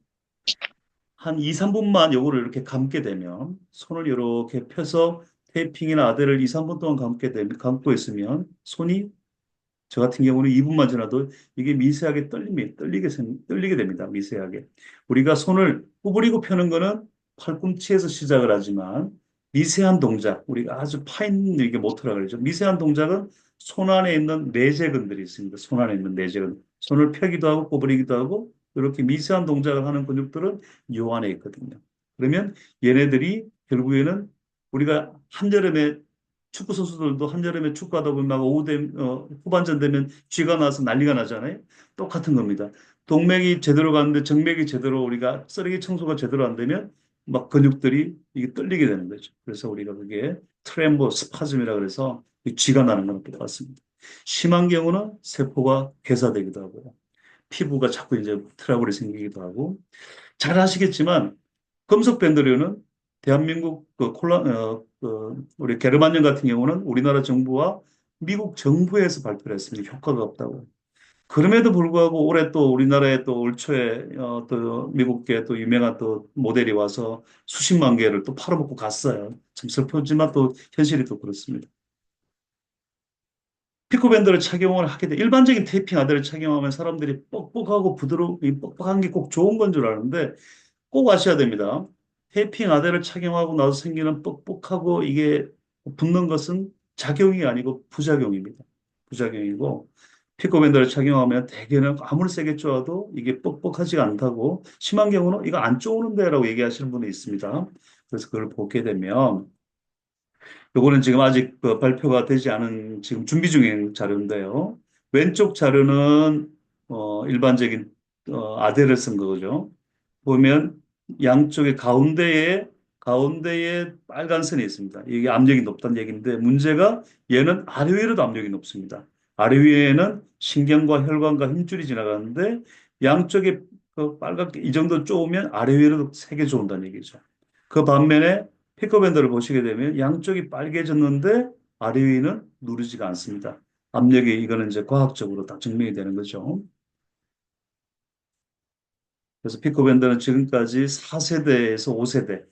한 2, 3분만 요거를 이렇게 감게 되면 손을 이렇게 펴서 테이핑이나 아대를 2, 3분 동안 감고 있으면 손이 저 같은 경우는 2분만 지나도 이게 미세하게 떨리게 됩니다. 미세하게. 우리가 손을 구부리고 펴는 거는 팔꿈치에서 시작을 하지만 미세한 동작, 우리가 아주 파인 이게 모터라 그러죠. 미세한 동작은 손 안에 있는 내재근들이 있습니다. 손 안에 있는 내재근. 손을 펴기도 하고 구부리기도 하고 이렇게 미세한 동작을 하는 근육들은 요 안에 있거든요. 그러면 얘네들이 결국에는 우리가 한여름에 축구 선수들도 한여름에 축구하다 보면 막 후반전 되면 쥐가 나서 난리가 나잖아요. 똑같은 겁니다. 동맥이 제대로 가는데 정맥이 제대로 우리가 쓰레기 청소가 제대로 안 되면 막 근육들이 이게 떨리게 되는 거죠. 그래서 우리가 그게 트렘보 스파즘이라 그래서 쥐가 나는 거랑 똑같습니다. 심한 경우는 세포가 괴사되기도 하고요. 피부가 자꾸 이제 트러블이 생기기도 하고 잘 아시겠지만 금속 밴드류는 대한민국 우리 게르만년 같은 경우는 우리나라 정부와 미국 정부에서 발표를 했습니다. 효과가 없다고. 그럼에도 불구하고 올해 또 우리나라에 또 올 초에 또 미국계 또 유명한 또 모델이 와서 수십만 개를 또 팔아먹고 갔어요. 참 슬프지만 또 현실이 또 그렇습니다. 피코밴드를 착용을 하게 돼. 일반적인 테이핑 아대를 착용하면 사람들이 뻑뻑하고 부드러운, 이 뻑뻑한 게 꼭 좋은 건 줄 아는데 꼭 아셔야 됩니다. 테이핑 아대를 착용하고 나서 생기는 뻑뻑하고 이게 붙는 것은 작용이 아니고 부작용입니다. 부작용이고 피코밴드를 착용하면 대개는 아무리 세게 쪼아도 이게 뻑뻑하지가 않다고 심한 경우는 이거 안 쪼는데라고 얘기하시는 분이 있습니다. 그래서 그걸 보게 되면 요거는 지금 아직 그 발표가 되지 않은 지금 준비 중인 자료인데요. 왼쪽 자료는 일반적인 아대를 쓴 거죠. 보면 양쪽에 가운데에 빨간 선이 있습니다. 이게 압력이 높다는 얘기인데 문제가 얘는 아래 위로도 압력이 높습니다. 아래 위에는 신경과 혈관과 힘줄이 지나가는데 양쪽에 그 빨갛게 이 정도 쪼으면 아래 위로도 세게 쪼은다는 얘기죠. 그 반면에 피커밴더를 보시게 되면 양쪽이 빨개졌는데 아래 위는 누르지가 않습니다. 압력이 이거는 이제 과학적으로 다 증명이 되는 거죠. 그래서 피코밴드는 지금까지 4세대에서 5세대,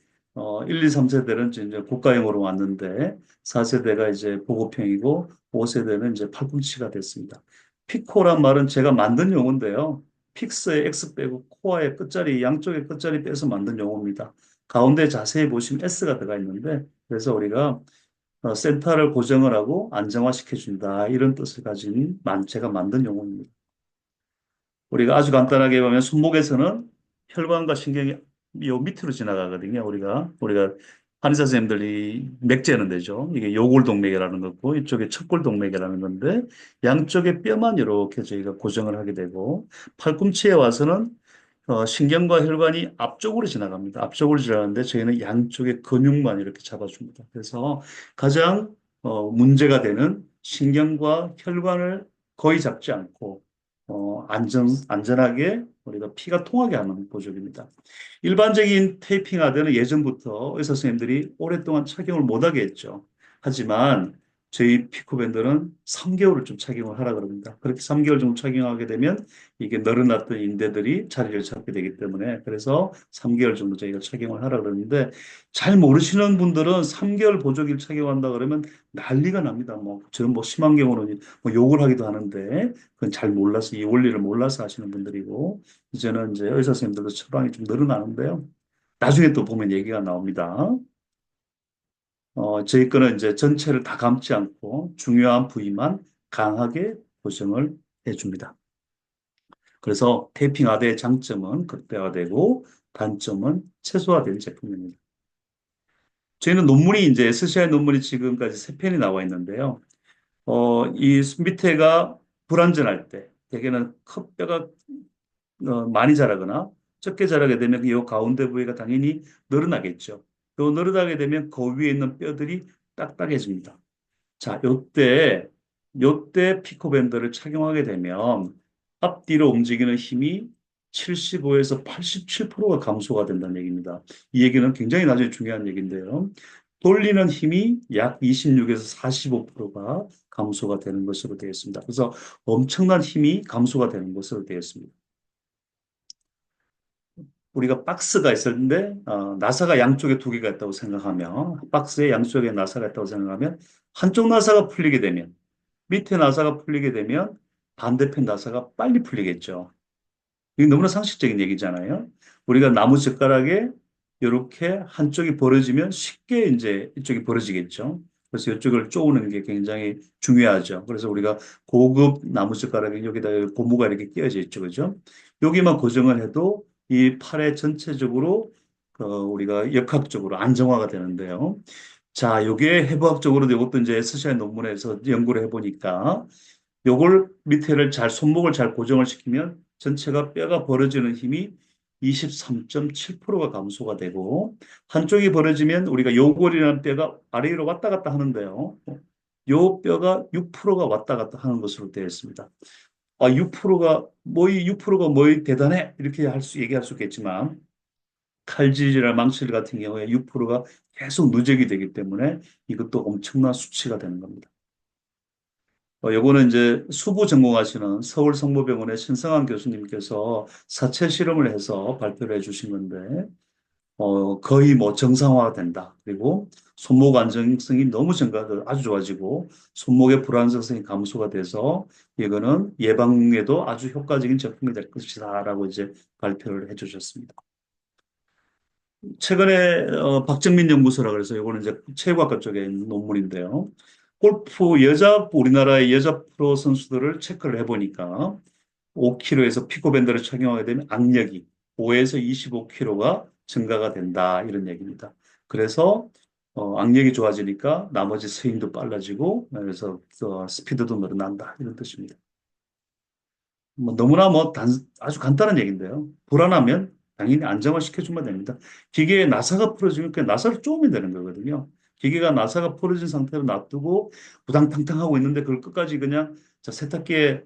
1, 2, 3세대는 이제 고가형으로 왔는데 4세대가 이제 보급형이고 5세대는 이제 팔꿈치가 됐습니다. 피코란 말은 제가 만든 용어인데요. 픽스의 X 빼고 코어의 끝자리, 양쪽의 끝자리 빼서 만든 용어입니다. 가운데 자세히 보시면 S가 들어가 있는데 그래서 우리가 센터를 고정을 하고 안정화시켜준다 이런 뜻을 가진 제가 만든 용어입니다. 우리가 아주 간단하게 보면 손목에서는 혈관과 신경이 요 밑으로 지나가거든요. 우리가 한의사 선생님들이 맥제는 되죠. 이게 요골동맥이라는 거고 이쪽에 척골동맥이라는 건데 양쪽의 뼈만 이렇게 저희가 고정을 하게 되고 팔꿈치에 와서는 신경과 혈관이 앞쪽으로 지나갑니다. 앞쪽으로 지나가는데 저희는 양쪽의 근육만 이렇게 잡아줍니다. 그래서 가장 문제가 되는 신경과 혈관을 거의 잡지 않고 안전하게 우리가 피가 통하게 하는 보조기입니다. 일반적인 테이핑 하드는 예전부터 의사 선생님들이 오랫동안 착용을 못하게 했죠. 하지만 저희 피코밴드는 3개월을 좀 착용을 하라 그럽니다. 그렇게 3개월 정도 착용하게 되면 이게 늘어났던 인대들이 자리를 잡게 되기 때문에 그래서 3개월 정도 저희가 착용을 하라 그러는데 잘 모르시는 분들은 3개월 보조기를 착용한다 그러면 난리가 납니다. 뭐 저는 뭐 심한 경우는 뭐 욕을 하기도 하는데 그건 잘 몰라서 이 원리를 몰라서 하시는 분들이고 이제는 이제 의사 선생님들도 처방이 좀 늘어나는데요. 나중에 또 보면 얘기가 나옵니다. 저희 거는 이제 전체를 다 감지 않고 중요한 부위만 강하게 고정을 해줍니다. 그래서 테이핑 아대의 장점은 극대화되고 단점은 최소화된 제품입니다. 저희는 논문이 이제 SCI 논문이 지금까지 3편이 나와 있는데요. 이 밑에가 불안전할 때, 대개는 컵뼈가 많이 자라거나 적게 자라게 되면 이 가운데 부위가 당연히 늘어나겠죠. 요 늘어나게 되면 그 위에 있는 뼈들이 딱딱해집니다. 자, 요때 피코밴더를 착용하게 되면 앞뒤로 움직이는 힘이 75에서 87%가 감소가 된다는 얘기입니다. 이 얘기는 굉장히 나중에 중요한 얘기인데요. 돌리는 힘이 약 26에서 45%가 감소가 되는 것으로 되어 있습니다. 그래서 엄청난 힘이 감소가 되는 것으로 되어 있습니다. 우리가 박스가 있었는데 나사가 양쪽에 2개가 있다고 생각하면 박스의 양쪽에 나사가 있다고 생각하면 한쪽 나사가 풀리게 되면 밑에 나사가 풀리게 되면 반대편 나사가 빨리 풀리겠죠. 이게 너무나 상식적인 얘기잖아요. 우리가 나무 젓가락에 이렇게 한쪽이 벌어지면 쉽게 이제 이쪽이 벌어지겠죠. 그래서 이쪽을 쪼는 게 굉장히 중요하죠. 그래서 우리가 고급 나무 젓가락에 여기다 고무가 이렇게 끼어져 있죠. 그죠? 여기만 고정을 해도 이 팔에 전체적으로 우리가 역학적으로 안정화가 되는데요. 자, 요게 해부학적으로도 이것도 이제 SCI 논문에서 연구를 해보니까 요걸 밑에를 손목을 잘 고정을 시키면 전체가 뼈가 벌어지는 힘이 23.7%가 감소가 되고 한쪽이 벌어지면 우리가 요골이라는 뼈가 아래 위로 왔다 갔다 하는데요. 요 뼈가 6%가 왔다 갔다 하는 것으로 되어 있습니다. 6%가 뭐이 대단해 이렇게 얘기할 수 있겠지만 칼질이나 망칠 같은 경우에 6%가 계속 누적이 되기 때문에 이것도 엄청난 수치가 되는 겁니다. 요거는 이제 수부 전공하시는 서울성모병원의 신성한 교수님께서 사체 실험을 해서 발표를 해주신 건데, 거의 뭐 정상화된다. 그리고 손목 안정성이 너무 아주 좋아지고 손목의 불안정성이 감소가 돼서 이거는 예방에도 아주 효과적인 제품이 될 것이다라고 이제 발표를 해주셨습니다. 최근에 박정민 연구소라 그래서 이거는 이제 체육학과 쪽에 있는 논문인데요. 우리나라의 여자 프로 선수들을 체크를 해보니까 5kg에서 피코밴드를 착용하게 되면 악력이 5에서 25kg가 증가가 된다 이런 얘기입니다. 그래서 악력이 좋아지니까 나머지 스윙도 빨라지고 그래서 스피드도 늘어난다 이런 뜻입니다. 뭐 너무나 아주 간단한 얘기인데요. 불안하면 당연히 안정화 시켜주면 됩니다. 기계에 나사가 풀어지면 그냥 나사를 쪼으면 되는 거거든요. 기계가 나사가 풀어진 상태로 놔두고 우당탕탕 하고 있는데 그걸 끝까지 그냥 자, 세탁기에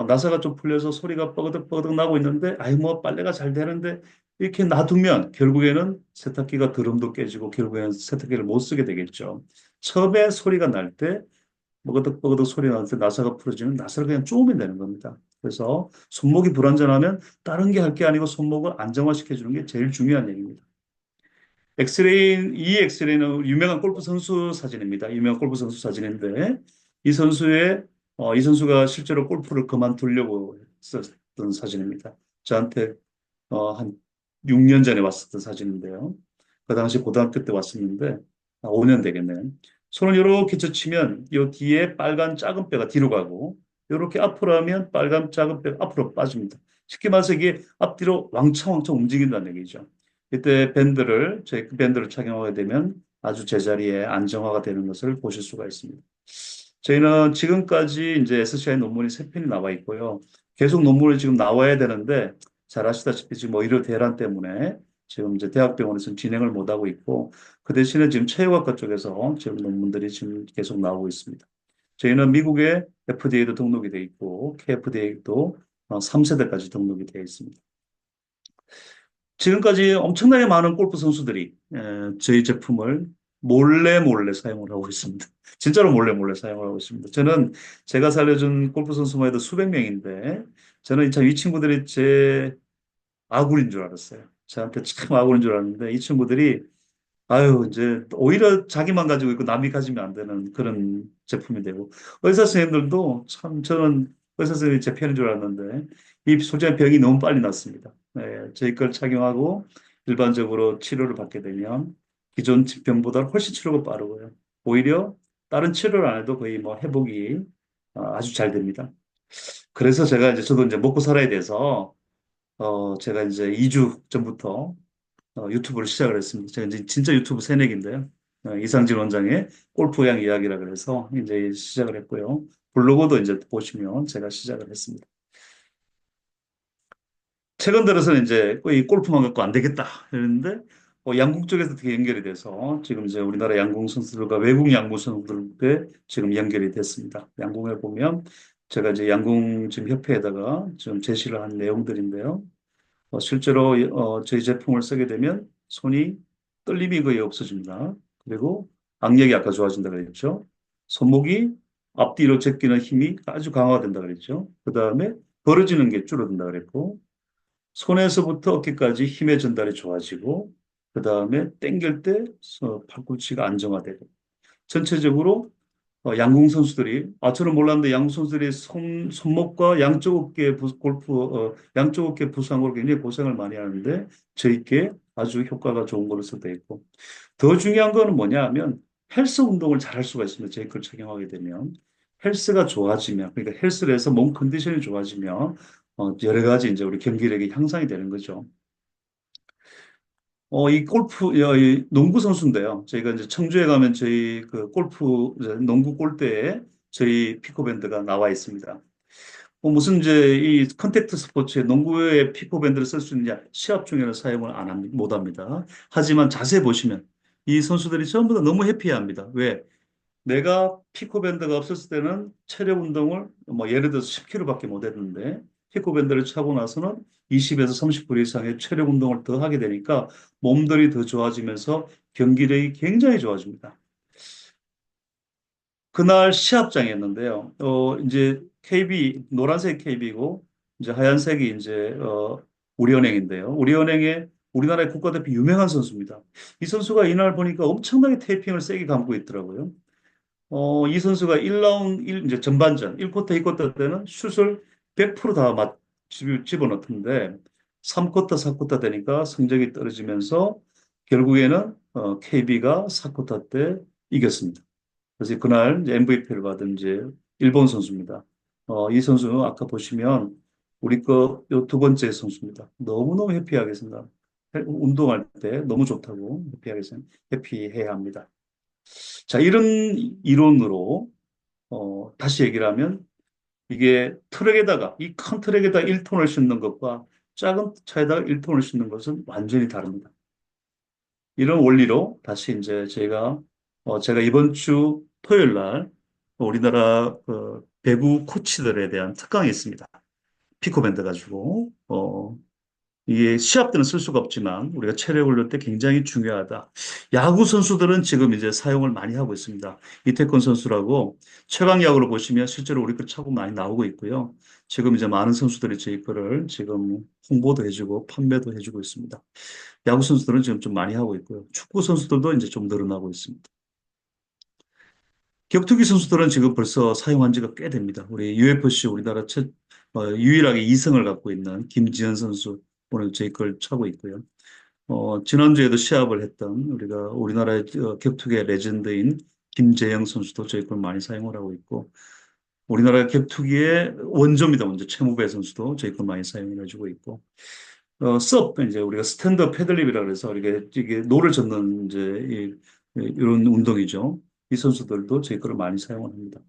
나사가 좀 풀려서 소리가 뻐그덕뻐그덕 나고 있는데 아이 뭐 빨래가 잘 되는데 이렇게 놔두면 결국에는 세탁기가 드럼도 깨지고 결국에는 세탁기를 못 쓰게 되겠죠. 처음에 소리가 날때 뻐그덕뻐그덕 소리 나는데 나사가 풀어지면 나사를 그냥 쪼으면 되는 겁니다. 그래서 손목이 불안전하면 다른 게 할 게 아니고 손목을 안정화시켜 주는 게 제일 중요한 얘기입니다. 이 엑스레이는 유명한 골프 선수 사진입니다. 유명한 골프 선수 사진인데 이 선수가 실제로 골프를 그만두려고 썼던 사진입니다. 저한테 한 6년 전에 왔었던 사진인데요. 그 당시 고등학교 때 왔었는데 5년 되겠네요. 손을 이렇게 젖히면 이 뒤에 빨간 작은 뼈가 뒤로 가고 이렇게 앞으로 하면 빨간 작은 뼈가 앞으로 빠집니다. 쉽게 말해서 이게 앞뒤로 왕창왕창 움직인다는 얘기죠. 이때 저희 밴드를 착용하게 되면 아주 제자리에 안정화가 되는 것을 보실 수가 있습니다. 저희는 지금까지 이제 SCI 논문이 3편이 나와 있고요. 계속 논문이 지금 나와야 되는데 잘 아시다시피 지금 의료 대란 때문에 지금 이제 대학병원에서는 진행을 못하고 있고 그 대신에 지금 체육학과 쪽에서 지금 논문들이 지금 계속 나오고 있습니다. 저희는 미국의 FDA도 등록이 돼 있고 KFDA도 3세대까지 등록이 되어 있습니다. 지금까지 엄청나게 많은 골프 선수들이 저희 제품을 몰래 몰래 사용을 하고 있습니다. 진짜로 몰래 몰래 사용을 하고 있습니다. 제가 살려준 골프 선수만 해도 수백 명인데 저는 참 이 친구들이 제 아군인 줄 알았어요. 저한테 참 아군인 줄 알았는데 이 친구들이 아유 이제 오히려 자기만 가지고 있고 남이 가지면 안 되는 그런 제품이 되고 의사 선생님들도 참 저는 의사 선생님이 제 편인 줄 알았는데 이 솔직히 병이 너무 빨리 났습니다. 네, 저희 걸 착용하고 일반적으로 치료를 받게 되면 기존疾병보다 훨씬 치료가 빠르고요. 오히려 다른 치료를 안 해도 거의 뭐 회복이 아주 잘 됩니다. 그래서 저도 이제 먹고 살아야 돼서 제가 이제 2주 전부터 유튜브를 시작을 했습니다. 제가 이제 진짜 유튜브 새내기인데요. 이상진 원장의 골프양 이야기라 그래서 이제 시작을 했고요. 블로그도 이제 보시면 제가 시작을 했습니다. 최근 들어서는 이제 이 골프만 갖고 안 되겠다 이랬는데 양궁 쪽에서 어떻게 연결이 돼서 지금 이제 우리나라 양궁 선수들과 외국 양궁 선수들께 지금 연결이 됐습니다. 양궁에 보면 제가 이제 양궁 지금 협회에다가 지금 제시를 한 내용들인데요. 실제로 저희 제품을 쓰게 되면 손이 떨림이 거의 없어집니다. 그리고 악력이 아까 좋아진다 그랬죠. 손목이 앞뒤로 제끼는 힘이 아주 강화가 된다 그랬죠. 그 다음에 벌어지는 게 줄어든다 그랬고 손에서부터 어깨까지 힘의 전달이 좋아지고 그 다음에 당길 때 팔꿈치가 안정화되고 전체적으로 양궁 선수들이 저는 몰랐는데 양궁 선수들이 손목과 양쪽 어깨 부상으로 굉장히 고생을 많이 하는데 저희께 아주 효과가 좋은 걸로 되어 있고 더 중요한 거는 뭐냐 하면 헬스 운동을 잘 할 수가 있습니다. 저희 걸 착용하게 되면 헬스가 좋아지면 그러니까 헬스를 해서 몸 컨디션이 좋아지면 여러 가지 이제 우리 경기력이 향상이 되는 거죠. 이 농구 선수인데요. 저희가 이제 청주에 가면 저희 그 이제 농구 골대에 저희 피코밴드가 나와 있습니다. 무슨 이제 이 컨택트 스포츠에 농구에 피코밴드를 쓸 수 있느냐? 시합 중에는 사용을 못 합니다. 하지만 자세히 보시면 이 선수들이 전부 다 너무 해피합니다. 왜? 내가 피코밴드가 없었을 때는 체력 운동을 뭐 예를 들어서 10km밖에 못 했는데 피코밴드를 차고 나서는 20에서 30분 이상의 체력 운동을 더 하게 되니까 몸들이 더 좋아지면서 경기력이 굉장히 좋아집니다. 그날 시합장이었는데요. 이제 노란색 KB고 이제 하얀색이 이제 우리은행인데요. 우리은행에 우리나라의 국가대표 유명한 선수입니다. 이 선수가 이날 보니까 엄청나게 테이핑을 세게 감고 있더라고요. 이 선수가 1라운드, 이제 전반전, 1쿼터, 2쿼터 때는 슛을 100%다 집어넣던데, 3쿼터, 4쿼터 되니까 성적이 떨어지면서 결국에는 KB가 4쿼터 때 이겼습니다. 그래서 그날 MVP를 받은 이제 일본 선수입니다. 이 선수는 아까 보시면 우리 거 요 두 번째 선수입니다. 너무너무 해피하겠습니다. 운동할 때 너무 좋다고 해피해야 합니다. 자, 이런 이론으로 다시 얘기를 하면 이게 트럭에다가 이 큰 트럭에다 1톤을 싣는 것과 작은 차에다가 1톤을 싣는 것은 완전히 다릅니다. 이런 원리로 다시 이제 제가 이번 주 토요일 날 우리나라 배구 코치들에 대한 특강이 있습니다. 피코밴드 가지고 이게 시합 때는 쓸 수가 없지만 우리가 체력 올릴 때 굉장히 중요하다. 야구 선수들은 지금 이제 사용을 많이 하고 있습니다. 이태권 선수라고 최강 야구를 보시면 실제로 우리 거 차고 많이 나오고 있고요. 지금 이제 많은 선수들이 저희 거를 지금 홍보도 해주고 판매도 해주고 있습니다. 야구 선수들은 지금 좀 많이 하고 있고요. 축구 선수들도 이제 좀 늘어나고 있습니다. 격투기 선수들은 지금 벌써 사용한 지가 꽤 됩니다. 우리 UFC 우리나라 유일하게 2승을 갖고 있는 김지현 선수 오늘 저희 걸 차고 있고요. 지난주에도 시합을 했던 우리나라의 격투기의 레전드인 김재영 선수도 저희 걸 많이 사용을 하고 있고, 우리나라 격투기의 원조입니다. 먼저 최무배 선수도 저희 걸 많이 사용을 해주고 있고, 이제 우리가 스탠드업 패들립이라 그래서 이게 노를 젓는 이제 이런 운동이죠. 이 선수들도 저희 거를 많이 사용을 합니다.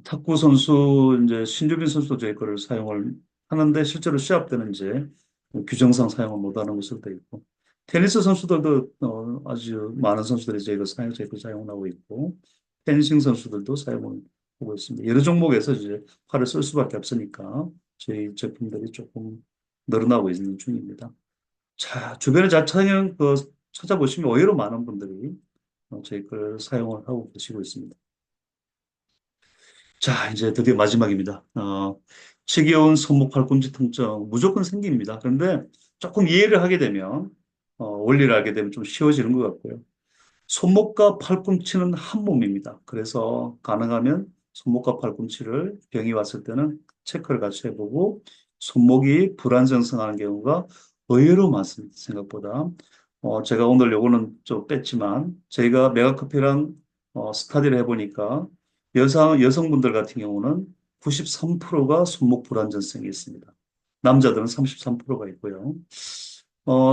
탁구 선수 이제 신주빈 선수도 저희 거를 사용을 하는데 실제로 시합 때는 이제 규정상 사용을 못하는 것으로 있고, 테니스 선수들도 아주 많은 선수들이 저희 거 사용을 하고 있고, 펜싱 선수들도 사용을 하고 있습니다. 여러 종목에서 이제 팔을 쓸 수밖에 없으니까 저희 제품들이 조금 늘어나고 있는 중입니다. 자, 주변에 찾아보시면 의외로 많은 분들이 저희 걸 사용을 하고 계시고 있습니다. 자, 이제 드디어 마지막입니다. 지겨운 손목 팔꿈치 통증 무조건 생깁니다. 그런데 조금 이해를 하게 되면, 원리를 알게 되면 좀 쉬워지는 것 같고요. 손목과 팔꿈치는 한 몸입니다. 그래서 가능하면 손목과 팔꿈치를 병이 왔을 때는 체크를 같이 해보고 손목이 불안정성하는 경우가 의외로 많습니다. 생각보다. 제가 오늘 요거는 좀 뺐지만 저희가 메가커피랑 스타디를 해보니까 여성분들 같은 경우는 93%가 손목 불안정성이 있습니다. 남자들은 33%가 있고요.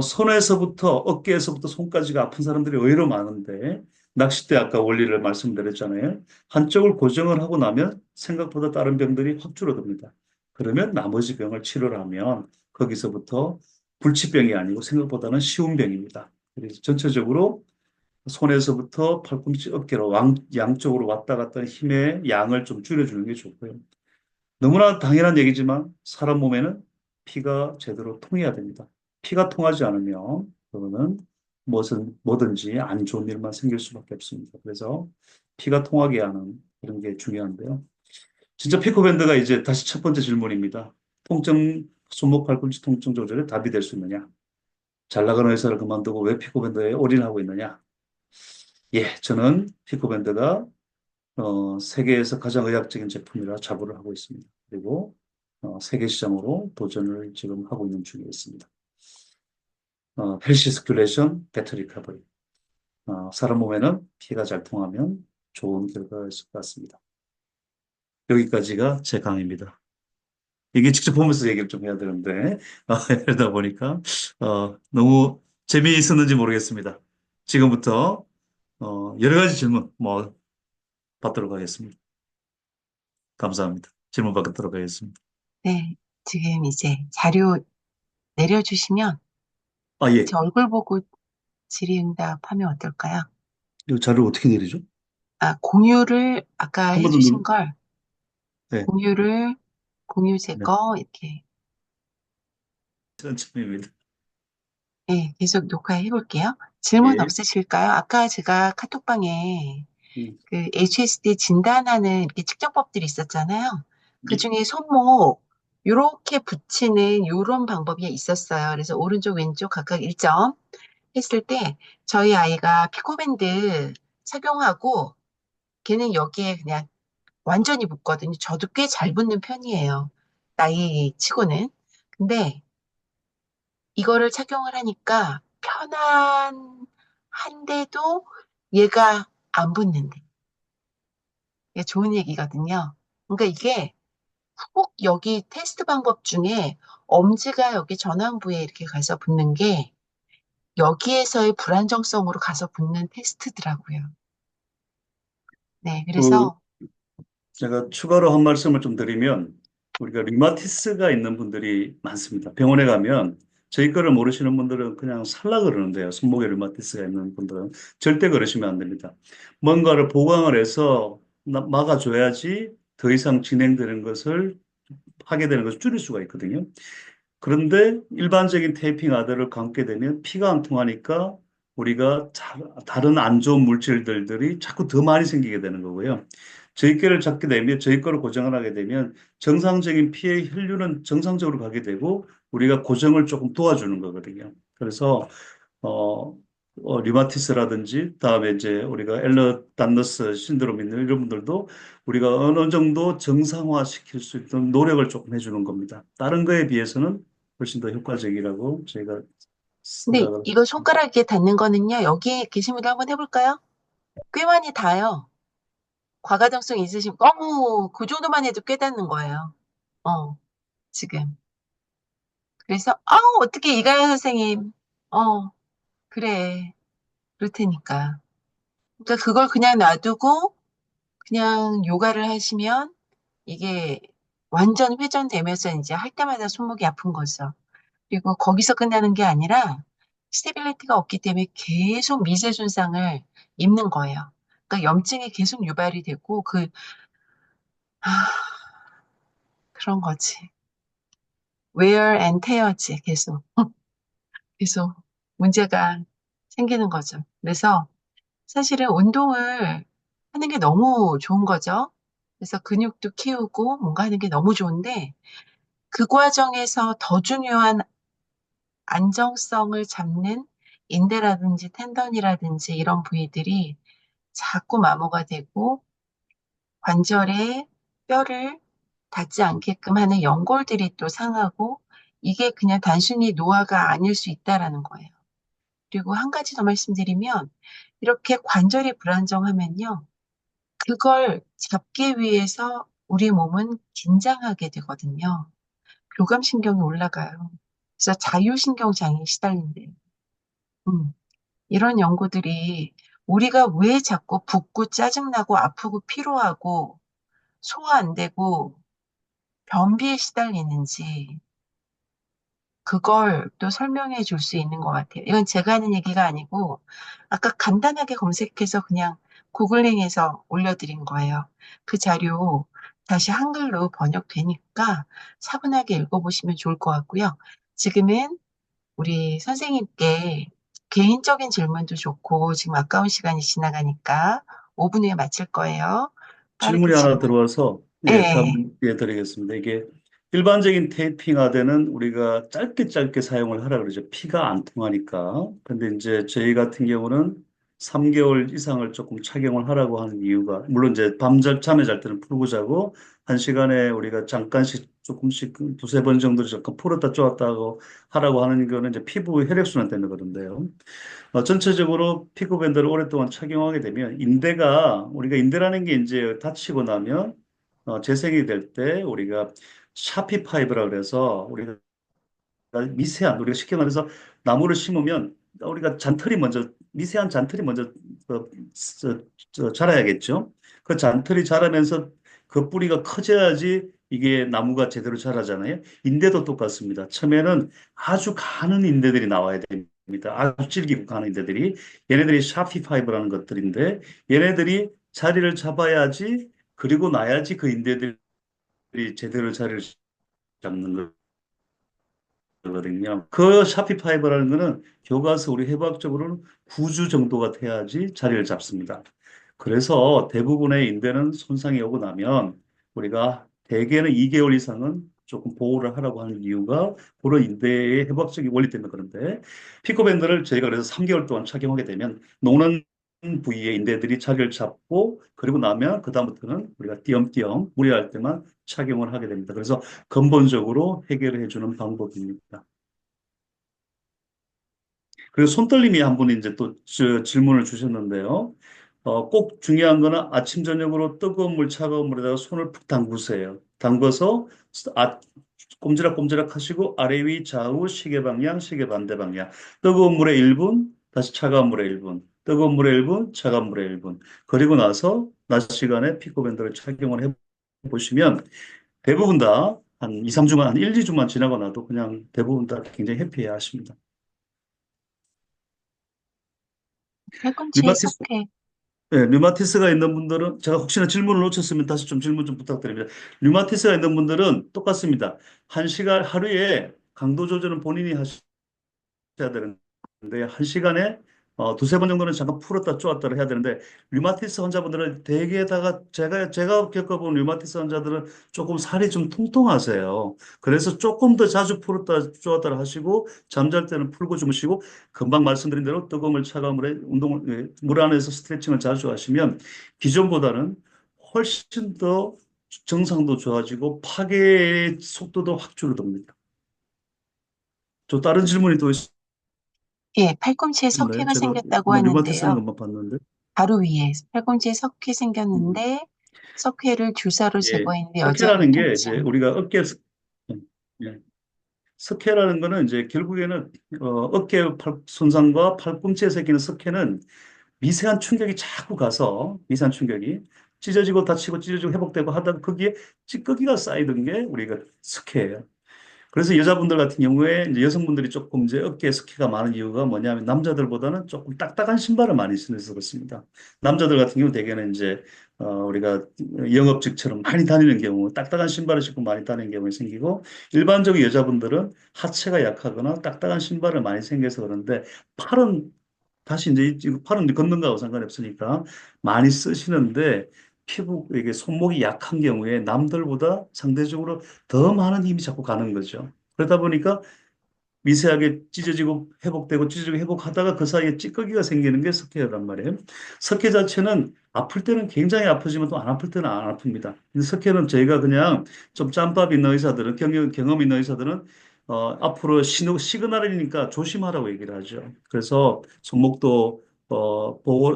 손에서부터 어깨에서부터 손까지가 아픈 사람들이 의외로 많은데 낚싯대 아까 원리를 말씀드렸잖아요. 한쪽을 고정을 하고 나면 생각보다 다른 병들이 확 줄어듭니다. 그러면 나머지 병을 치료를 하면 거기서부터 불치병이 아니고 생각보다는 쉬운 병입니다. 그래서 전체적으로 손에서부터 팔꿈치, 어깨로 양쪽으로 왔다 갔다 하는 힘의 양을 좀 줄여주는 게 좋고요. 너무나 당연한 얘기지만 사람 몸에는 피가 제대로 통해야 됩니다. 피가 통하지 않으면 그거는 뭐든지 안 좋은 일만 생길 수밖에 없습니다. 그래서 피가 통하게 하는 그런 게 중요한데요. 진짜 피코밴드가 이제 다시 첫 번째 질문입니다. 손목 팔꿈치 통증 조절에 답이 될 수 있느냐? 잘 나가는 회사를 그만두고 왜 피코밴드에 올인하고 있느냐? 예, 저는 피코밴드가 세계에서 가장 의학적인 제품이라 자부를 하고 있습니다. 그리고 세계 시장으로 도전을 지금 하고 있는 중에 있습니다. 헬시 스큘레이션, 배터리 리커버리. 사람 몸에는 피가 잘 통하면 좋은 결과가 있을 것 같습니다. 여기까지가 제 강의입니다. 이게 직접 보면서 얘기를 좀 해야 되는데 이러다 보니까 너무 재미있었는지 모르겠습니다. 지금부터 여러 가지 질문 받도록 하겠습니다. 감사합니다. 질문 받도록 하겠습니다. 네, 지금 이제 자료 내려주시면 아, 예. 제 얼굴 보고 질의응답하면 어떨까요? 이 자료 어떻게 내리죠? 공유를 아까 한 번 더 해주신 걸 네, 공유 제 네. 거 이렇게 처음입니다. 네, 계속 녹화해 볼게요. 질문 예. 없으실까요? 아까 제가 카톡방에 음, 그 HSD 진단하는 이렇게 측정법들이 있었잖아요. 그 예. 중에 손목 요렇게 붙이는 요런 방법이 있었어요. 그래서 오른쪽, 왼쪽 각각 1점 했을 때 저희 아이가 피코밴드 착용하고 걔는 여기에 그냥 완전히 붙거든요. 저도 꽤 잘 붙는 편이에요. 나이 치고는. 근데 이거를 착용을 하니까 편안한데도 얘가 안 붙는데. 이게 좋은 얘기거든요. 그러니까 이게 꼭 여기 테스트 방법 중에 엄지가 여기 전완부에 이렇게 가서 붙는 게 여기에서의 불안정성으로 가서 붙는 테스트더라고요. 네, 그 그래서 제가 추가로 한 말씀을 좀 드리면 우리가 류마티스가 있는 분들이 많습니다. 병원에 가면 저희 거를 모르시는 분들은 그냥 살라 그러는데요. 손목에 류마티스가 있는 분들은 절대 그러시면 안 됩니다. 뭔가를 보강을 해서 막아줘야지 더 이상 진행되는 것을 하게 되는 것을 줄일 수가 있거든요. 그런데 일반적인 테이핑 아들을 감게 되면 피가 안 통하니까 우리가 다른 안 좋은 물질들이 자꾸 더 많이 생기게 되는 거고요. 저희 꾀를 잡게 되면 저희 거를 고정을 하게 되면 정상적인 피의 혈류는 정상적으로 가게 되고 우리가 고정을 조금 도와주는 거거든요. 그래서 류마티스라든지 다음에 이제 우리가 엘러단너스 신드롬 있는 이런 분들도 우리가 어느 정도 정상화시킬 수 있는 노력을 조금 해주는 겁니다. 다른 거에 비해서는 훨씬 더 효과적이라고 저희가 근데 생각을. 이거 손가락에 닿는 거는요. 여기에 계신 분들 한번 해볼까요? 꽤 많이 닿아요. 과가정성 있으신 어머 그 정도만 해도 꽤 닿는 거예요. 어 지금 그래서 어떻게 이가연 선생님 그래 그럴 테니까 그러니까 그걸 그냥 놔두고 그냥 요가를 하시면 이게 완전 회전되면서 이제 할 때마다 손목이 아픈 거죠. 그리고 거기서 끝나는 게 아니라 스테빌리티가 없기 때문에 계속 미세 손상을 입는 거예요. 그러니까 염증이 계속 유발이 되고 아, 그런 거지. wear and tear지 계속 계속 문제가 생기는 거죠. 그래서 사실은 운동을 하는 게 너무 좋은 거죠. 그래서 근육도 키우고 뭔가 하는 게 너무 좋은데 그 과정에서 더 중요한 안정성을 잡는 인대라든지 텐던이라든지 이런 부위들이 자꾸 마모가 되고 관절에 뼈를 닿지 않게끔 하는 연골들이 또 상하고 이게 그냥 단순히 노화가 아닐 수 있다라는 거예요. 그리고 한 가지 더 말씀드리면 이렇게 관절이 불안정하면요. 그걸 잡기 위해서 우리 몸은 긴장하게 되거든요. 교감신경이 올라가요. 그래서 자율신경장애에 시달린대요. 음, 이런 연구들이 우리가 왜 자꾸 붓고 짜증나고 아프고 피로하고 소화 안 되고 변비에 시달리는지 그걸 또 설명해 줄 수 있는 것 같아요. 이건 제가 하는 얘기가 아니고 아까 간단하게 검색해서 그냥 구글링해서 올려드린 거예요. 그 자료 다시 한글로 번역되니까 차분하게 읽어보시면 좋을 것 같고요. 지금은 우리 선생님께 개인적인 질문도 좋고 지금 아까운 시간이 지나가니까 5분 후에 마칠 거예요. 빠르게 질문이 하나 질문. 들어와서 예, 네, 답을 드리겠습니다. 이게 일반적인 테이핑 하드는 우리가 짧게 짧게 사용을 하라 그러죠. 피가 안 통하니까. 근데 이제 저희 같은 경우는 3개월 이상을 조금 착용을 하라고 하는 이유가 물론 이제 잠에 잘 때는 풀고 자고 한 시간에 우리가 잠깐씩 조금씩 두세 번 정도 잠깐 풀었다 쪼았다 하고 하라고 하는 거는 이제 피부 혈액순환 때문에 그런데요. 전체적으로 피부밴드를 오랫동안 착용하게 되면 인대가 우리가 인대라는 게 이제 다치고 나면 재생이 될 때 우리가 샤피 파이브라 그래서 우리가 미세한 우리가 쉽게 말해서 나무를 심으면 우리가 잔털이 먼저 미세한 잔털이 먼저 어, 자라야겠죠. 그 잔털이 자라면서 그 뿌리가 커져야지 이게 나무가 제대로 자라잖아요. 인대도 똑같습니다. 처음에는 아주 가는 인대들이 나와야 됩니다. 아주 질기고 가는 인대들이 얘네들이 샤피 파이브라는 것들인데 얘네들이 자리를 잡아야지 그리고 나야지 그 인대들이 제대로 자리를 잡는 거거든요. 그 샤피파이버라는 거는 교과서 우리 해부학적으로는 9주 정도가 돼야지 자리를 잡습니다. 그래서 대부분의 인대는 손상이 오고 나면 우리가 대개는 2개월 이상은 조금 보호를 하라고 하는 이유가 그런 인대의 해부학적인 원리 때문에 그런데 피코밴드를 저희가 그래서 3개월 동안 착용하게 되면 노는 부위의 인대들이 자리를 잡고 그리고 나면 그다음부터는 우리가 띄엄띄엄 무리할 때만 착용을 하게 됩니다. 그래서 근본적으로 해결해 주는 방법입니다. 그리고 손떨림이 한 분이 이제 또 질문을 주셨는데요. 꼭 중요한 거는 아침, 저녁으로 뜨거운 물, 차가운 물에다가 손을 푹 담그세요. 담궈서 아, 꼼지락꼼지락 하시고 아래 위 좌우 시계 방향, 시계 반대 방향. 뜨거운 물에 1분, 다시 차가운 물에 1분. 뜨거운 물에 1분, 차가운 물에 1분. 그리고 나서 낮 시간에 피코밴드를 착용을 해 보시면 대부분 다 한 2, 3주만, 한 1, 2주만 지나고 나도 그냥 대부분 다 굉장히 해피해 하십니다. 팔꿈치에 류마티스 석회. 네, 류마티스가 있는 분들은 제가 혹시나 질문을 놓쳤으면 다시 좀 질문 좀 부탁드립니다. 류마티스가 있는 분들은 똑같습니다. 한 시간 하루에 강도 조절은 본인이 하셔야 되는데 한 시간에 두세 번 정도는 잠깐 풀었다 쪼았다를 해야 되는데 류마티스 환자분들은 대개다가 제가 겪어본 류마티스 환자들은 조금 살이 좀 통통하세요. 그래서 조금 더 자주 풀었다 쪼았다를 하시고 잠잘 때는 풀고 주무시고 금방 말씀드린 대로 뜨거운 물 차가운 물에 물 안에서 스트레칭을 자주 하시면 기존보다는 훨씬 더 정상도 좋아지고 파괴의 속도도 확 줄어듭니다. 또 다른 질문이 또 예, 팔꿈치에 있나요? 석회가 제가 생겼다고 뭐 류마티스 하는 하는데요. 것만 봤는데. 바로 위에 팔꿈치에 석회 음. 생겼는데 석회를 주사로 예. 제거했는데 여전히 석회라는 게 통증. 이제 우리가 예. 석회라는 거는 이제 결국에는 어깨 손상과 팔꿈치에 새기는 석회는 미세한 충격이 자꾸 가서 미세한 충격이 찢어지고 다치고 찢어지고 회복되고 하다가 거기에 찌꺼기가 쌓이던 게 우리가 석회예요. 그래서 여자분들 같은 경우에 이제 여성분들이 조금 이제 어깨에 스키가 많은 이유가 뭐냐면 남자들보다는 조금 딱딱한 신발을 많이 신어서 그렇습니다. 남자들 같은 경우 대개는 이제 우리가 영업직처럼 많이 다니는 경우 딱딱한 신발을 신고 많이 다니는 경우가 생기고 일반적인 여자분들은 하체가 약하거나 딱딱한 신발을 많이 생겨서 그런데 팔은 다시 이제 팔은 걷는 거하고 상관이 없으니까 많이 쓰시는데 피부 이게 손목이 약한 경우에 남들보다 상대적으로 더 많은 힘이 자꾸 가는 거죠. 그러다 보니까 미세하게 찢어지고 회복되고 찢어지고 회복하다가 그 사이에 찌꺼기가 생기는 게 석회란 말이에요. 석회 자체는 아플 때는 굉장히 아프지만 또 안 아플 때는 안 아픕니다. 근데 석회는 저희가 그냥 좀 짬밥 있는 의사들은 경험 있는 의사들은 앞으로 시그널이니까 조심하라고 얘기를 하죠. 그래서 손목도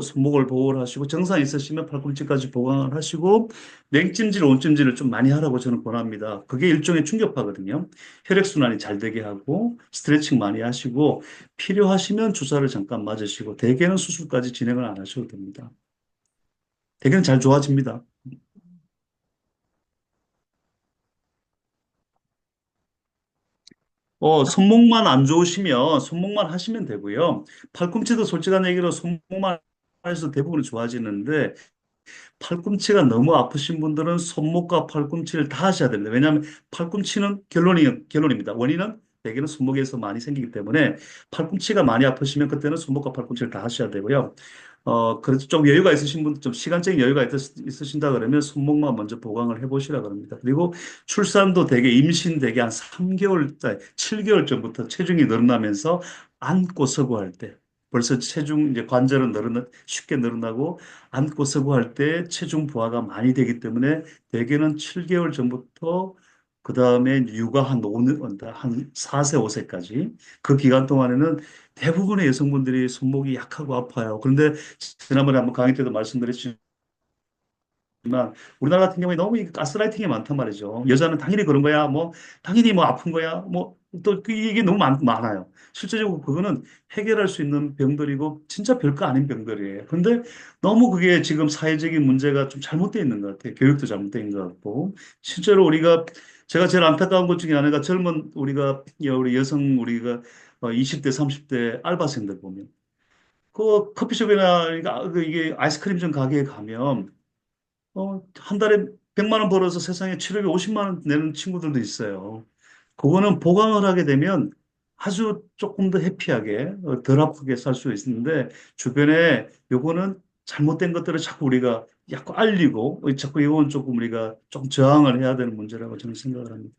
손목을 보호를 하시고 정상 있으시면 팔꿈치까지 보강을 하시고 냉찜질, 온찜질을 좀 많이 하라고 저는 권합니다. 그게 일종의 충격파거든요. 혈액순환이 잘 되게 하고 스트레칭 많이 하시고 필요하시면 주사를 잠깐 맞으시고 대개는 수술까지 진행을 안 하셔도 됩니다. 대개는 잘 좋아집니다. 손목만 안 좋으시면 손목만 하시면 되고요. 팔꿈치도 솔직한 얘기로 손목만 해서 대부분 좋아지는데 팔꿈치가 너무 아프신 분들은 손목과 팔꿈치를 다 하셔야 됩니다. 왜냐하면 팔꿈치는 결론입니다. 원인은 대개는 손목에서 많이 생기기 때문에 팔꿈치가 많이 아프시면 그때는 손목과 팔꿈치를 다 하셔야 되고요. 그래서 좀 여유가 있으신 분, 좀 시간적인 여유가 있으신다 그러면 손목만 먼저 보강을 해보시라 그럽니다. 그리고 출산도 대개 임신 대개 한 3개월, 7개월 전부터 체중이 늘어나면서 앉고 서고 할 때, 벌써 체중 이제 관절은 쉽게 늘어나고 앉고 서고 할 때 체중 부하가 많이 되기 때문에 대개는 7개월 전부터 그 다음에 육아 한 5년, 한 4세, 5세까지 그 기간 동안에는 대부분의 여성분들이 손목이 약하고 아파요. 그런데 지난번에 한번 강의 때도 말씀드렸지만 우리나라 같은 경우에 너무 이 가스라이팅이 많단 말이죠. 여자는 당연히 그런 거야. 뭐 당연히 뭐 아픈 거야. 뭐 또 이게 너무 많아요. 실제적으로 그거는 해결할 수 있는 병들이고 진짜 별거 아닌 병들이에요. 근데 너무 그게 지금 사회적인 문제가 좀 잘못되어 있는 것 같아요. 교육도 잘못되어 있는 것 같고 실제로 제가 제일 안타까운 것 중에 하나가 젊은 우리 여성 우리가 20대, 30대 알바생들 보면 그 커피숍이나 그러니까 이게 아이스크림점 가게에 가면 한 달에 100만 원 벌어서 세상에 750만 원 내는 친구들도 있어요. 그거는 보강을 하게 되면 아주 조금 더 해피하게, 덜 아프게 살 수 있는데, 주변에 요거는 잘못된 것들을 자꾸 우리가 자꾸 알리고, 자꾸 이건 조금 우리가 좀 저항을 해야 되는 문제라고 저는 생각을 합니다.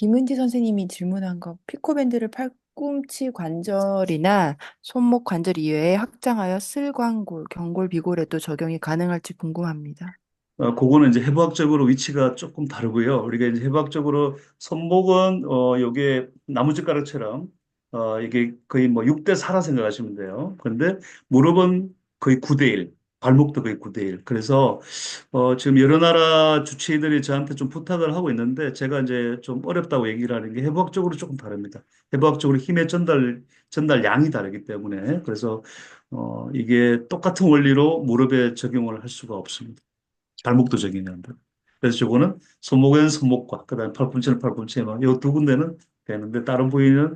김은지 선생님이 질문한 거 피코밴드를 팔꿈치 관절이나 손목 관절 이외에 확장하여 슬관골, 경골, 비골에도 적용이 가능할지 궁금합니다. 그거는 이제 해부학적으로 위치가 조금 다르고요. 우리가 이제 해부학적으로 손목은 요게 나무젓가락처럼 이게 거의 뭐 6대 4라 생각하시면 돼요. 그런데 무릎은 거의 9대 1, 발목도 거의 9대 1. 그래서 지금 여러 나라 주치의들이 저한테 좀 부탁을 하고 있는데 제가 이제 좀 어렵다고 얘기를 하는 게 해부학적으로 조금 다릅니다. 해부학적으로 힘의 전달량이 다르기 때문에 그래서 이게 똑같은 원리로 무릎에 적용을 할 수가 없습니다. 발목도 적용한다. 그래서 저거는 손목에는 손목과 그다음에 팔꿈치는 팔꿈치에만 이 두 군데는 되는데 다른 부위는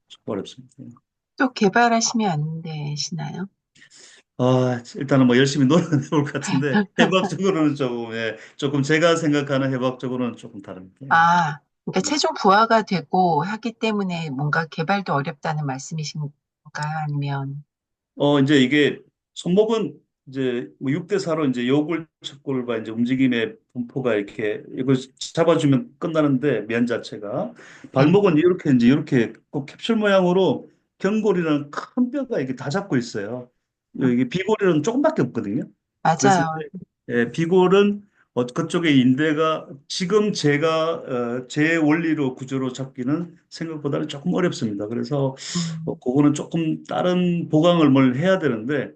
좀 어렵습니다. 또 개발하시면 안 되시나요? 일단은 뭐 열심히 노력은 해볼 것 같은데 해부학적으로는 조금 조금 제가 생각하는 해부학적으로는 조금 다릅니다. 아, 그러니까 체중 부하가 되고 하기 때문에 뭔가 개발도 어렵다는 말씀이신가? 아니면, 이제 이게 손목은 이제 뭐 6대 4로 이제 요골 척골과 이제 움직임의 분포가 이렇게 이걸 잡아주면 끝나는데 면 자체가 네, 발목은 이렇게 이제 이렇게 꼭 캡슐 모양으로 견골이라는 큰 뼈가 이렇게 다 잡고 있어요. 여기 비골이는 조금밖에 없거든요. 그랬을 맞아요. 때 비골은 그쪽에 인대가 지금 제가 제 원리로 구조로 잡기는 생각보다는 조금 어렵습니다. 그래서 음, 그거는 조금 다른 보강을 뭘 해야 되는데 네,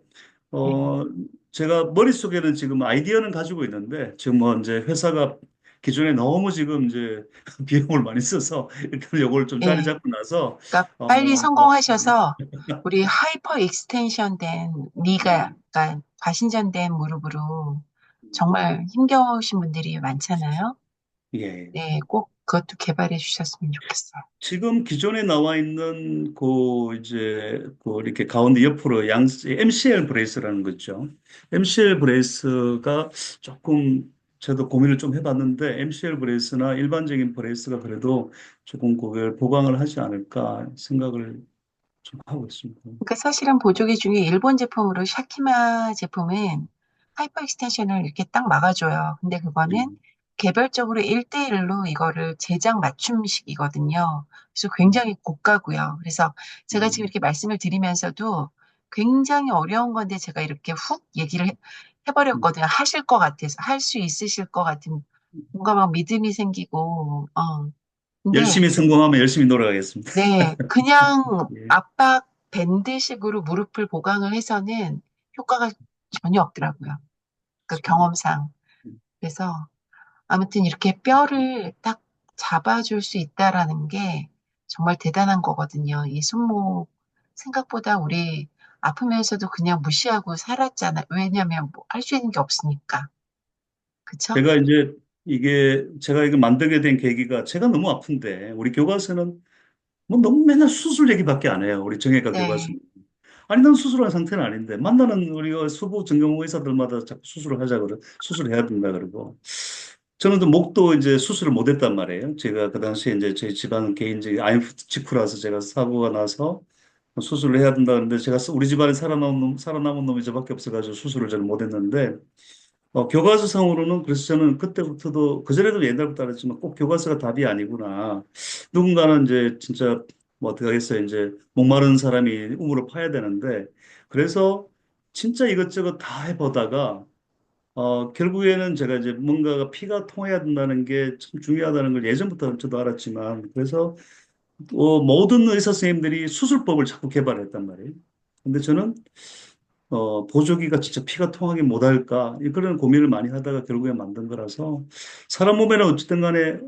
어 제가 머릿속에는 지금 아이디어는 가지고 있는데 지금 뭐 이제 회사가 기존에 너무 지금 이제 비용을 많이 써서 일단 요걸 좀 자리 네. 잡고 나서 그러니까 어, 빨리 어, 성공하셔서 우리 하이퍼 익스텐션 된 니가, 그러니까 과신전된 무릎으로 정말 힘겨우신 분들이 많잖아요. 예. 네, 꼭 그것도 개발해 주셨으면 좋겠어요. 지금 기존에 나와 있는 그 이제 그 이렇게 가운데 옆으로 양 MCL 브레이스라는 거 있죠. MCL 브레이스가 조금 저도 고민을 좀 해봤는데 MCL 브레이스나 일반적인 브레이스가 그래도 조금 그걸 보강을 하지 않을까 생각을 좀 하고 있습니다. 그러니까 사실은 보조개 중에 일본 제품으로 샤키마 제품은 하이퍼 익스텐션을 이렇게 딱 막아줘요. 근데 그거는 음, 개별적으로 1대1로 이거를 제작 맞춤식이거든요. 그래서 굉장히 고가고요. 그래서 제가 지금 음, 이렇게 말씀을 드리면서도 굉장히 어려운 건데 제가 이렇게 훅 얘기를 음. 해버렸거든요. 하실 것 같아서, 할 수 있으실 것 같은 뭔가 막 믿음이 생기고, 근데 열심히 성공하면 열심히 놀아가겠습니다. 네, 그냥 예. 압박 밴드식으로 무릎을 보강을 해서는 효과가 전혀 없더라고요. 그 경험상. 그래서 아무튼 이렇게 뼈를 딱 잡아줄 수 있다라는 게 정말 대단한 거거든요. 이 손목 생각보다 우리 아프면서도 그냥 무시하고 살았잖아요. 왜냐면 뭐 할 수 있는 게 없으니까. 그쵸? 제가 이제 제가 이거 만들게 된 계기가 제가 너무 아픈데 우리 교과서는 뭐 너무 맨날 수술 얘기밖에 안 해요. 우리 정형외과 네. 교과서는. 아니, 난 수술한 상태는 아닌데 만나는 우리가 수부 전공 의사들마다 자꾸 수술을 하자 그래. 수술해야 된다 그러고. 저는 또 목도 이제 수술을 못 했단 말이에요. 제가 그 당시에 이제 저희 집안 개인적인 IMF 직후라서 제가 사고가 나서 수술을 해야 된다 그러는데 제가 우리 집안에 살아남은 놈이 저밖에 없어가지고 수술을 저는 못 했는데 교과서상으로는 그래서 저는 그때부터도 그전에도 옛날부터 알았지만 꼭 교과서가 답이 아니구나. 누군가는 이제 진짜 뭐 어떻게 하겠어요. 이제 목마른 사람이 우물을 파야 되는데 그래서 진짜 이것저것 다 해보다가 결국에는 제가 이제 뭔가가 피가 통해야 된다는 게 참 중요하다는 걸 예전부터 저도 알았지만 그래서 모든 의사 선생님들이 수술법을 자꾸 개발했단 말이에요. 근데 저는 보조기가 진짜 피가 통하게 못할까? 그런 고민을 많이 하다가 결국에 만든 거라서 사람 몸에는 어쨌든 간에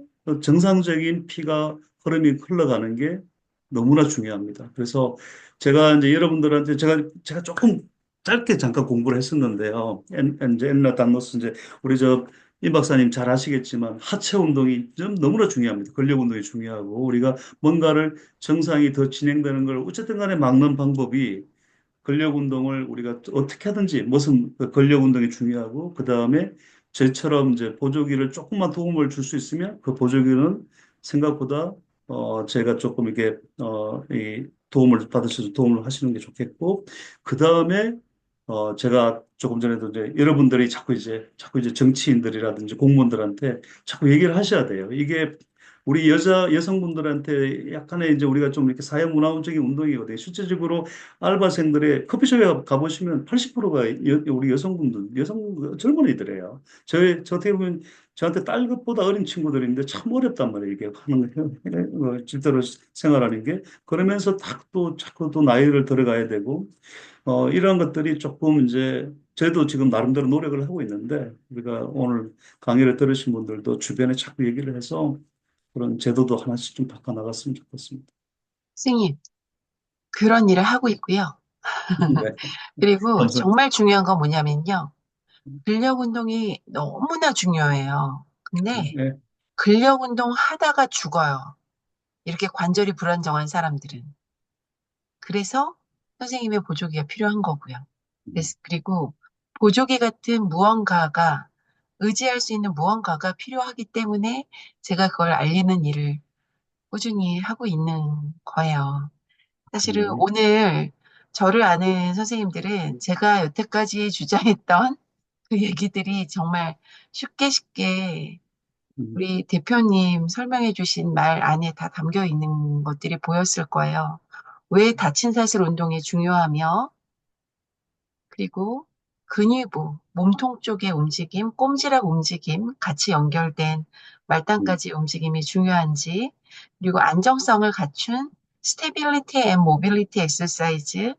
정상적인 피가 흐름이 흘러가는 게 너무나 중요합니다. 그래서 제가 이제 여러분들한테 제가 조금 짧게 잠깐 공부를 했었는데요. 이제 엔나 단노스 이제 우리 임 박사님 잘 아시겠지만 하체 운동이 좀 너무나 중요합니다. 근력 운동이 중요하고 우리가 뭔가를 정상이 더 진행되는 걸 어쨌든 간에 막는 방법이 근력 운동을 우리가 어떻게 하든지 무슨 그 근력 운동이 중요하고 그 다음에 저처럼 이제 보조기를 조금만 도움을 줄 수 있으면 그 보조기는 생각보다 제가 조금 이게 이 도움을 받으셔서 도움을 하시는 게 좋겠고 그 다음에 제가 조금 전에도 이제 여러분들이 자꾸 이제 정치인들이라든지 공무원들한테 자꾸 얘기를 하셔야 돼요. 이게 우리 여성분들한테 약간의 이제 우리가 좀 이렇게 사회문화적인 운동이거든요. 실질적으로 알바생들의 커피숍에 가보시면 80%가 우리 젊은이들이에요. 저 어떻게 보면 저한테 딸것보다 어린 친구들인데 참 어렵단 말이에요. 이게 하는 실제로 생활하는 게. 그러면서 또 자꾸 또 나이를 들어가야 되고, 이런 것들이 조금 이제 저희도 지금 나름대로 노력을 하고 있는데, 우리가 오늘 강의를 들으신 분들도 주변에 자꾸 얘기를 해서 그런 제도도 하나씩 좀 바꿔 나갔으면 좋겠습니다. 선생님, 그런 일을 하고 있고요. 네, 그리고 감사합니다. 정말 중요한 건 뭐냐면요. 근력 운동이 너무나 중요해요. 근데 네, 근력 운동 하다가 죽어요. 이렇게 관절이 불안정한 사람들은. 그래서 선생님의 보조기가 필요한 거고요. 그리고 보조기 같은 무언가가 의지할 수 있는 무언가가 필요하기 때문에 제가 그걸 알리는 일을 꾸준히 하고 있는 거예요. 사실은 네. 오늘 저를 아는 선생님들은 제가 여태까지 주장했던 그 얘기들이 정말 쉽게 쉽게 음, 우리 대표님 설명해 주신 말 안에 다 담겨 있는 것들이 보였을 거예요. 왜 다친 사슬 운동이 중요하며, 그리고 근위부, 몸통 쪽의 움직임, 꼼지락 움직임, 같이 연결된 음, 말단까지 움직임이 중요한지, 그리고 안정성을 갖춘 스테빌리티 앤 모빌리티 엑서사이즈,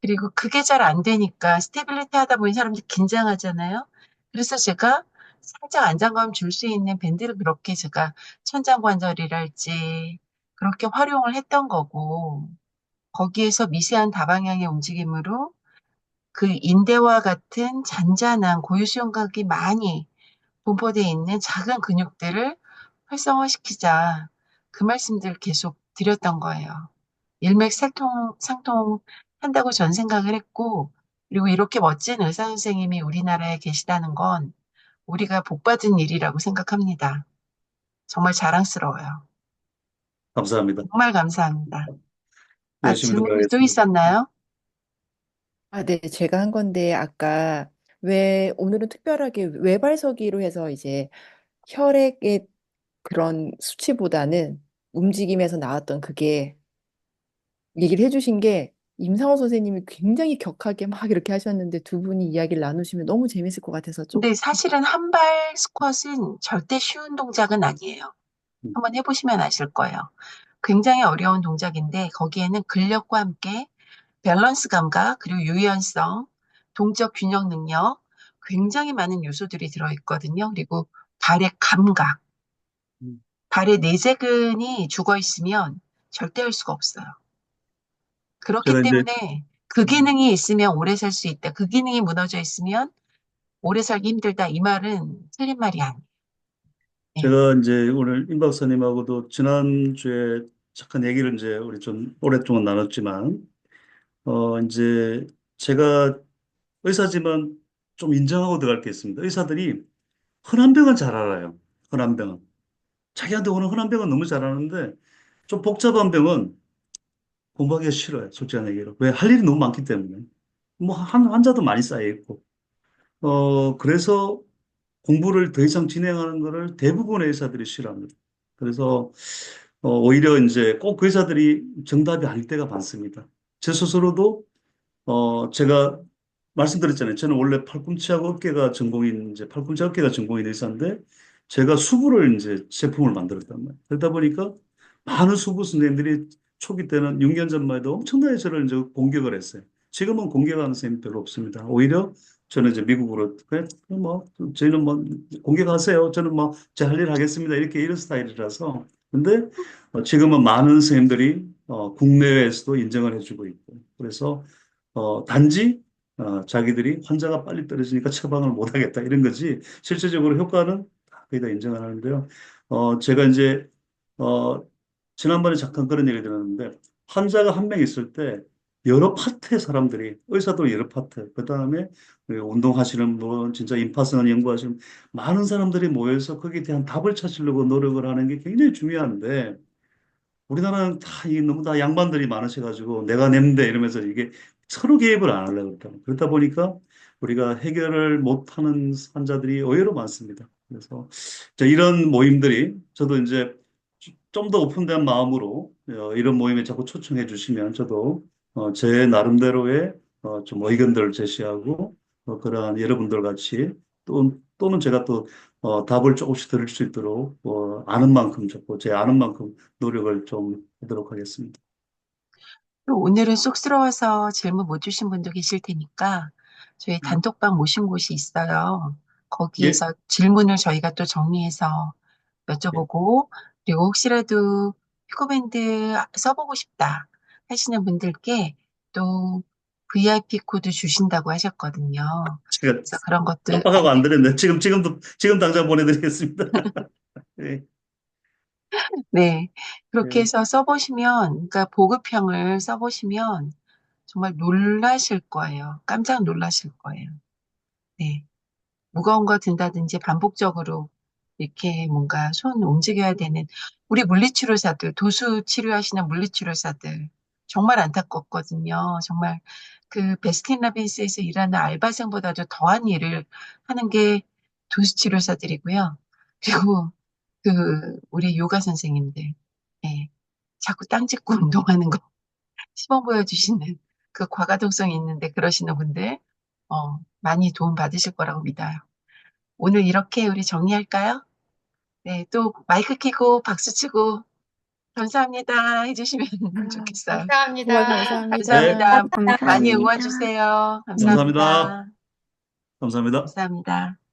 그리고 그게 잘 안 되니까 스테빌리티 하다 보니 사람들이 긴장하잖아요. 그래서 제가 살짝 안정감 줄 수 있는 밴드를 그렇게 제가 천장관절이랄지 그렇게 활용을 했던 거고, 거기에서 미세한 다방향의 움직임으로 그 인대와 같은 잔잔한 고유수용각이 많이 분포되어 있는 작은 근육들을 활성화시키자. 그 말씀들 계속 드렸던 거예요. 상통 한다고 전 생각을 했고, 그리고 이렇게 멋진 의사 선생님이 우리나라에 계시다는 건 우리가 복받은 일이라고 생각합니다. 정말 자랑스러워요. 감사합니다. 정말 감사합니다. 아, 열심히 질문이 또 들어가겠습니다. 있었나요? 아, 네, 제가 한 건데 아까 왜 오늘은 특별하게 외발서기로 해서 이제 혈액의 그런 수치보다는 움직임에서 나왔던 그게 얘기를 해주신 게 임상호 선생님이 굉장히 격하게 막 이렇게 하셨는데 두 분이 이야기를 나누시면 너무 재밌을 것 같아서 좀 근데 사실은 한발 스쿼트는 절대 쉬운 동작은 아니에요. 음, 한번 해보시면 아실 거예요. 굉장히 어려운 동작인데 거기에는 근력과 함께 밸런스 감각, 그리고 유연성, 동적 균형 능력, 굉장히 많은 요소들이 들어있거든요. 그리고 발의 감각, 음. 발의 내재근이 죽어 있으면 절대 할 수가 없어요. 그렇기 제가 이제 때문에 그 음, 기능이 있으면 오래 살 수 있다. 그 기능이 무너져 있으면 오래 살기 힘들다. 이 말은 틀린 말이 아니에요. 예. 제가 이제 오늘 임 박사님하고도 지난주에 잠깐 얘기를 이제 우리 좀 오랫동안 나눴지만, 이제 제가 의사지만 좀 인정하고 들어갈 게 있습니다. 의사들이 흔한 병은 잘 알아요. 흔한 병은. 자기한테 오는 흔한 병은 너무 잘 아는데, 좀 복잡한 병은 공부하기가 싫어요. 솔직한 얘기로. 왜? 할 일이 너무 많기 때문에. 뭐, 환자도 많이 쌓여있고. 그래서 공부를 더 이상 진행하는 거를 대부분의 의사들이 싫어합니다. 그래서, 오히려 이제 꼭 그 의사들이 정답이 아닐 때가 많습니다. 제 스스로도 제가 말씀드렸잖아요. 저는 원래 팔꿈치하고 어깨가 전공인, 이제 팔꿈치 어깨가 전공인 의사인데, 제가 수부를 이제 제품을 만들었단 말이에요. 그러다 보니까 많은 수부 선생님들이 초기 때는 6년 전만 해도 엄청나게 저를 이제 공격을 했어요. 지금은 공격하는 선생님 별로 없습니다. 오히려 저는 이제 미국으로, 그래, 뭐, 저희는 뭐, 공격하세요. 저는 뭐, 제 할 일 하겠습니다. 이렇게 이런 스타일이라서. 근데 지금은 많은 선생님들이 국내외에서도 인정을 해주고 있고. 그래서 단지 자기들이 환자가 빨리 떨어지니까 처방을 못 하겠다 이런 거지 실질적으로 효과는 거의 다 인정을 하는데요. 제가 이제 어, 지난번에 잠깐 그런 얘기 들었는데 환자가 한 명 있을 때 여러 파트의 사람들이 의사도 여러 파트 그다음에 운동하시는 분 진짜 임파선 연구하시는 많은 사람들이 모여서 거기에 대한 답을 찾으려고 노력을 하는 게 굉장히 중요한데 우리나라는 너무 다 양반들이 많으셔가지고 내가 낸데 이러면서 이게 서로 개입을 안 하려고 그러다. 그러다 보니까 우리가 해결을 못하는 환자들이 의외로 많습니다. 그래서 이런 모임들이 저도 이제 좀 더 오픈된 마음으로 이런 모임에 자꾸 초청해 주시면 저도 제 나름대로의 좀 의견들을 제시하고 그러한 여러분들 같이 또는 제가 또 답을 조금씩 드릴 수 있도록 아는 만큼 적고 제 아는 만큼 노력을 좀 하도록 하겠습니다. 또 오늘은 쑥스러워서 질문 못 주신 분도 계실 테니까 저희 단톡방 모신 곳이 있어요. 예, 거기에서 질문을 저희가 또 정리해서 예. 여쭤보고, 그리고 혹시라도 피코밴드 써보고 싶다 하시는 분들께 또 VIP 코드 주신다고 하셨거든요. 제가 그래서 그런 것들, 깜빡하고 안 드렸네. 지금 당장 보내드리겠습니다. 예, 네. 그렇게 예. 해서 써보시면, 그러니까 보급형을 써보시면 정말 놀라실 거예요. 깜짝 놀라실 거예요. 네. 무거운 거 든다든지 반복적으로 이렇게 뭔가 손 움직여야 되는 우리 물리치료사들, 도수 치료하시는 물리치료사들 정말 안타깝거든요. 정말 그 베스킨라빈스에서 일하는 알바생보다도 더한 일을 하는 게 도수 치료사들이고요. 그리고 그 우리 요가 선생님들, 예, 자꾸 땅 짚고 운동하는 거 시범 보여주시는 그 과가동성이 있는데 그러시는 분들 많이 도움 받으실 거라고 믿어요. 오늘 이렇게 우리 정리할까요? 네, 또 마이크 켜고 박수 치고 감사합니다 해주시면 좋겠어요. 정말 감사합니다. 감사합니다. 감사합니다. 많이 감사합니다. 응원 주세요. 감사합니다. 감사합니다. 감사합니다. 감사합니다.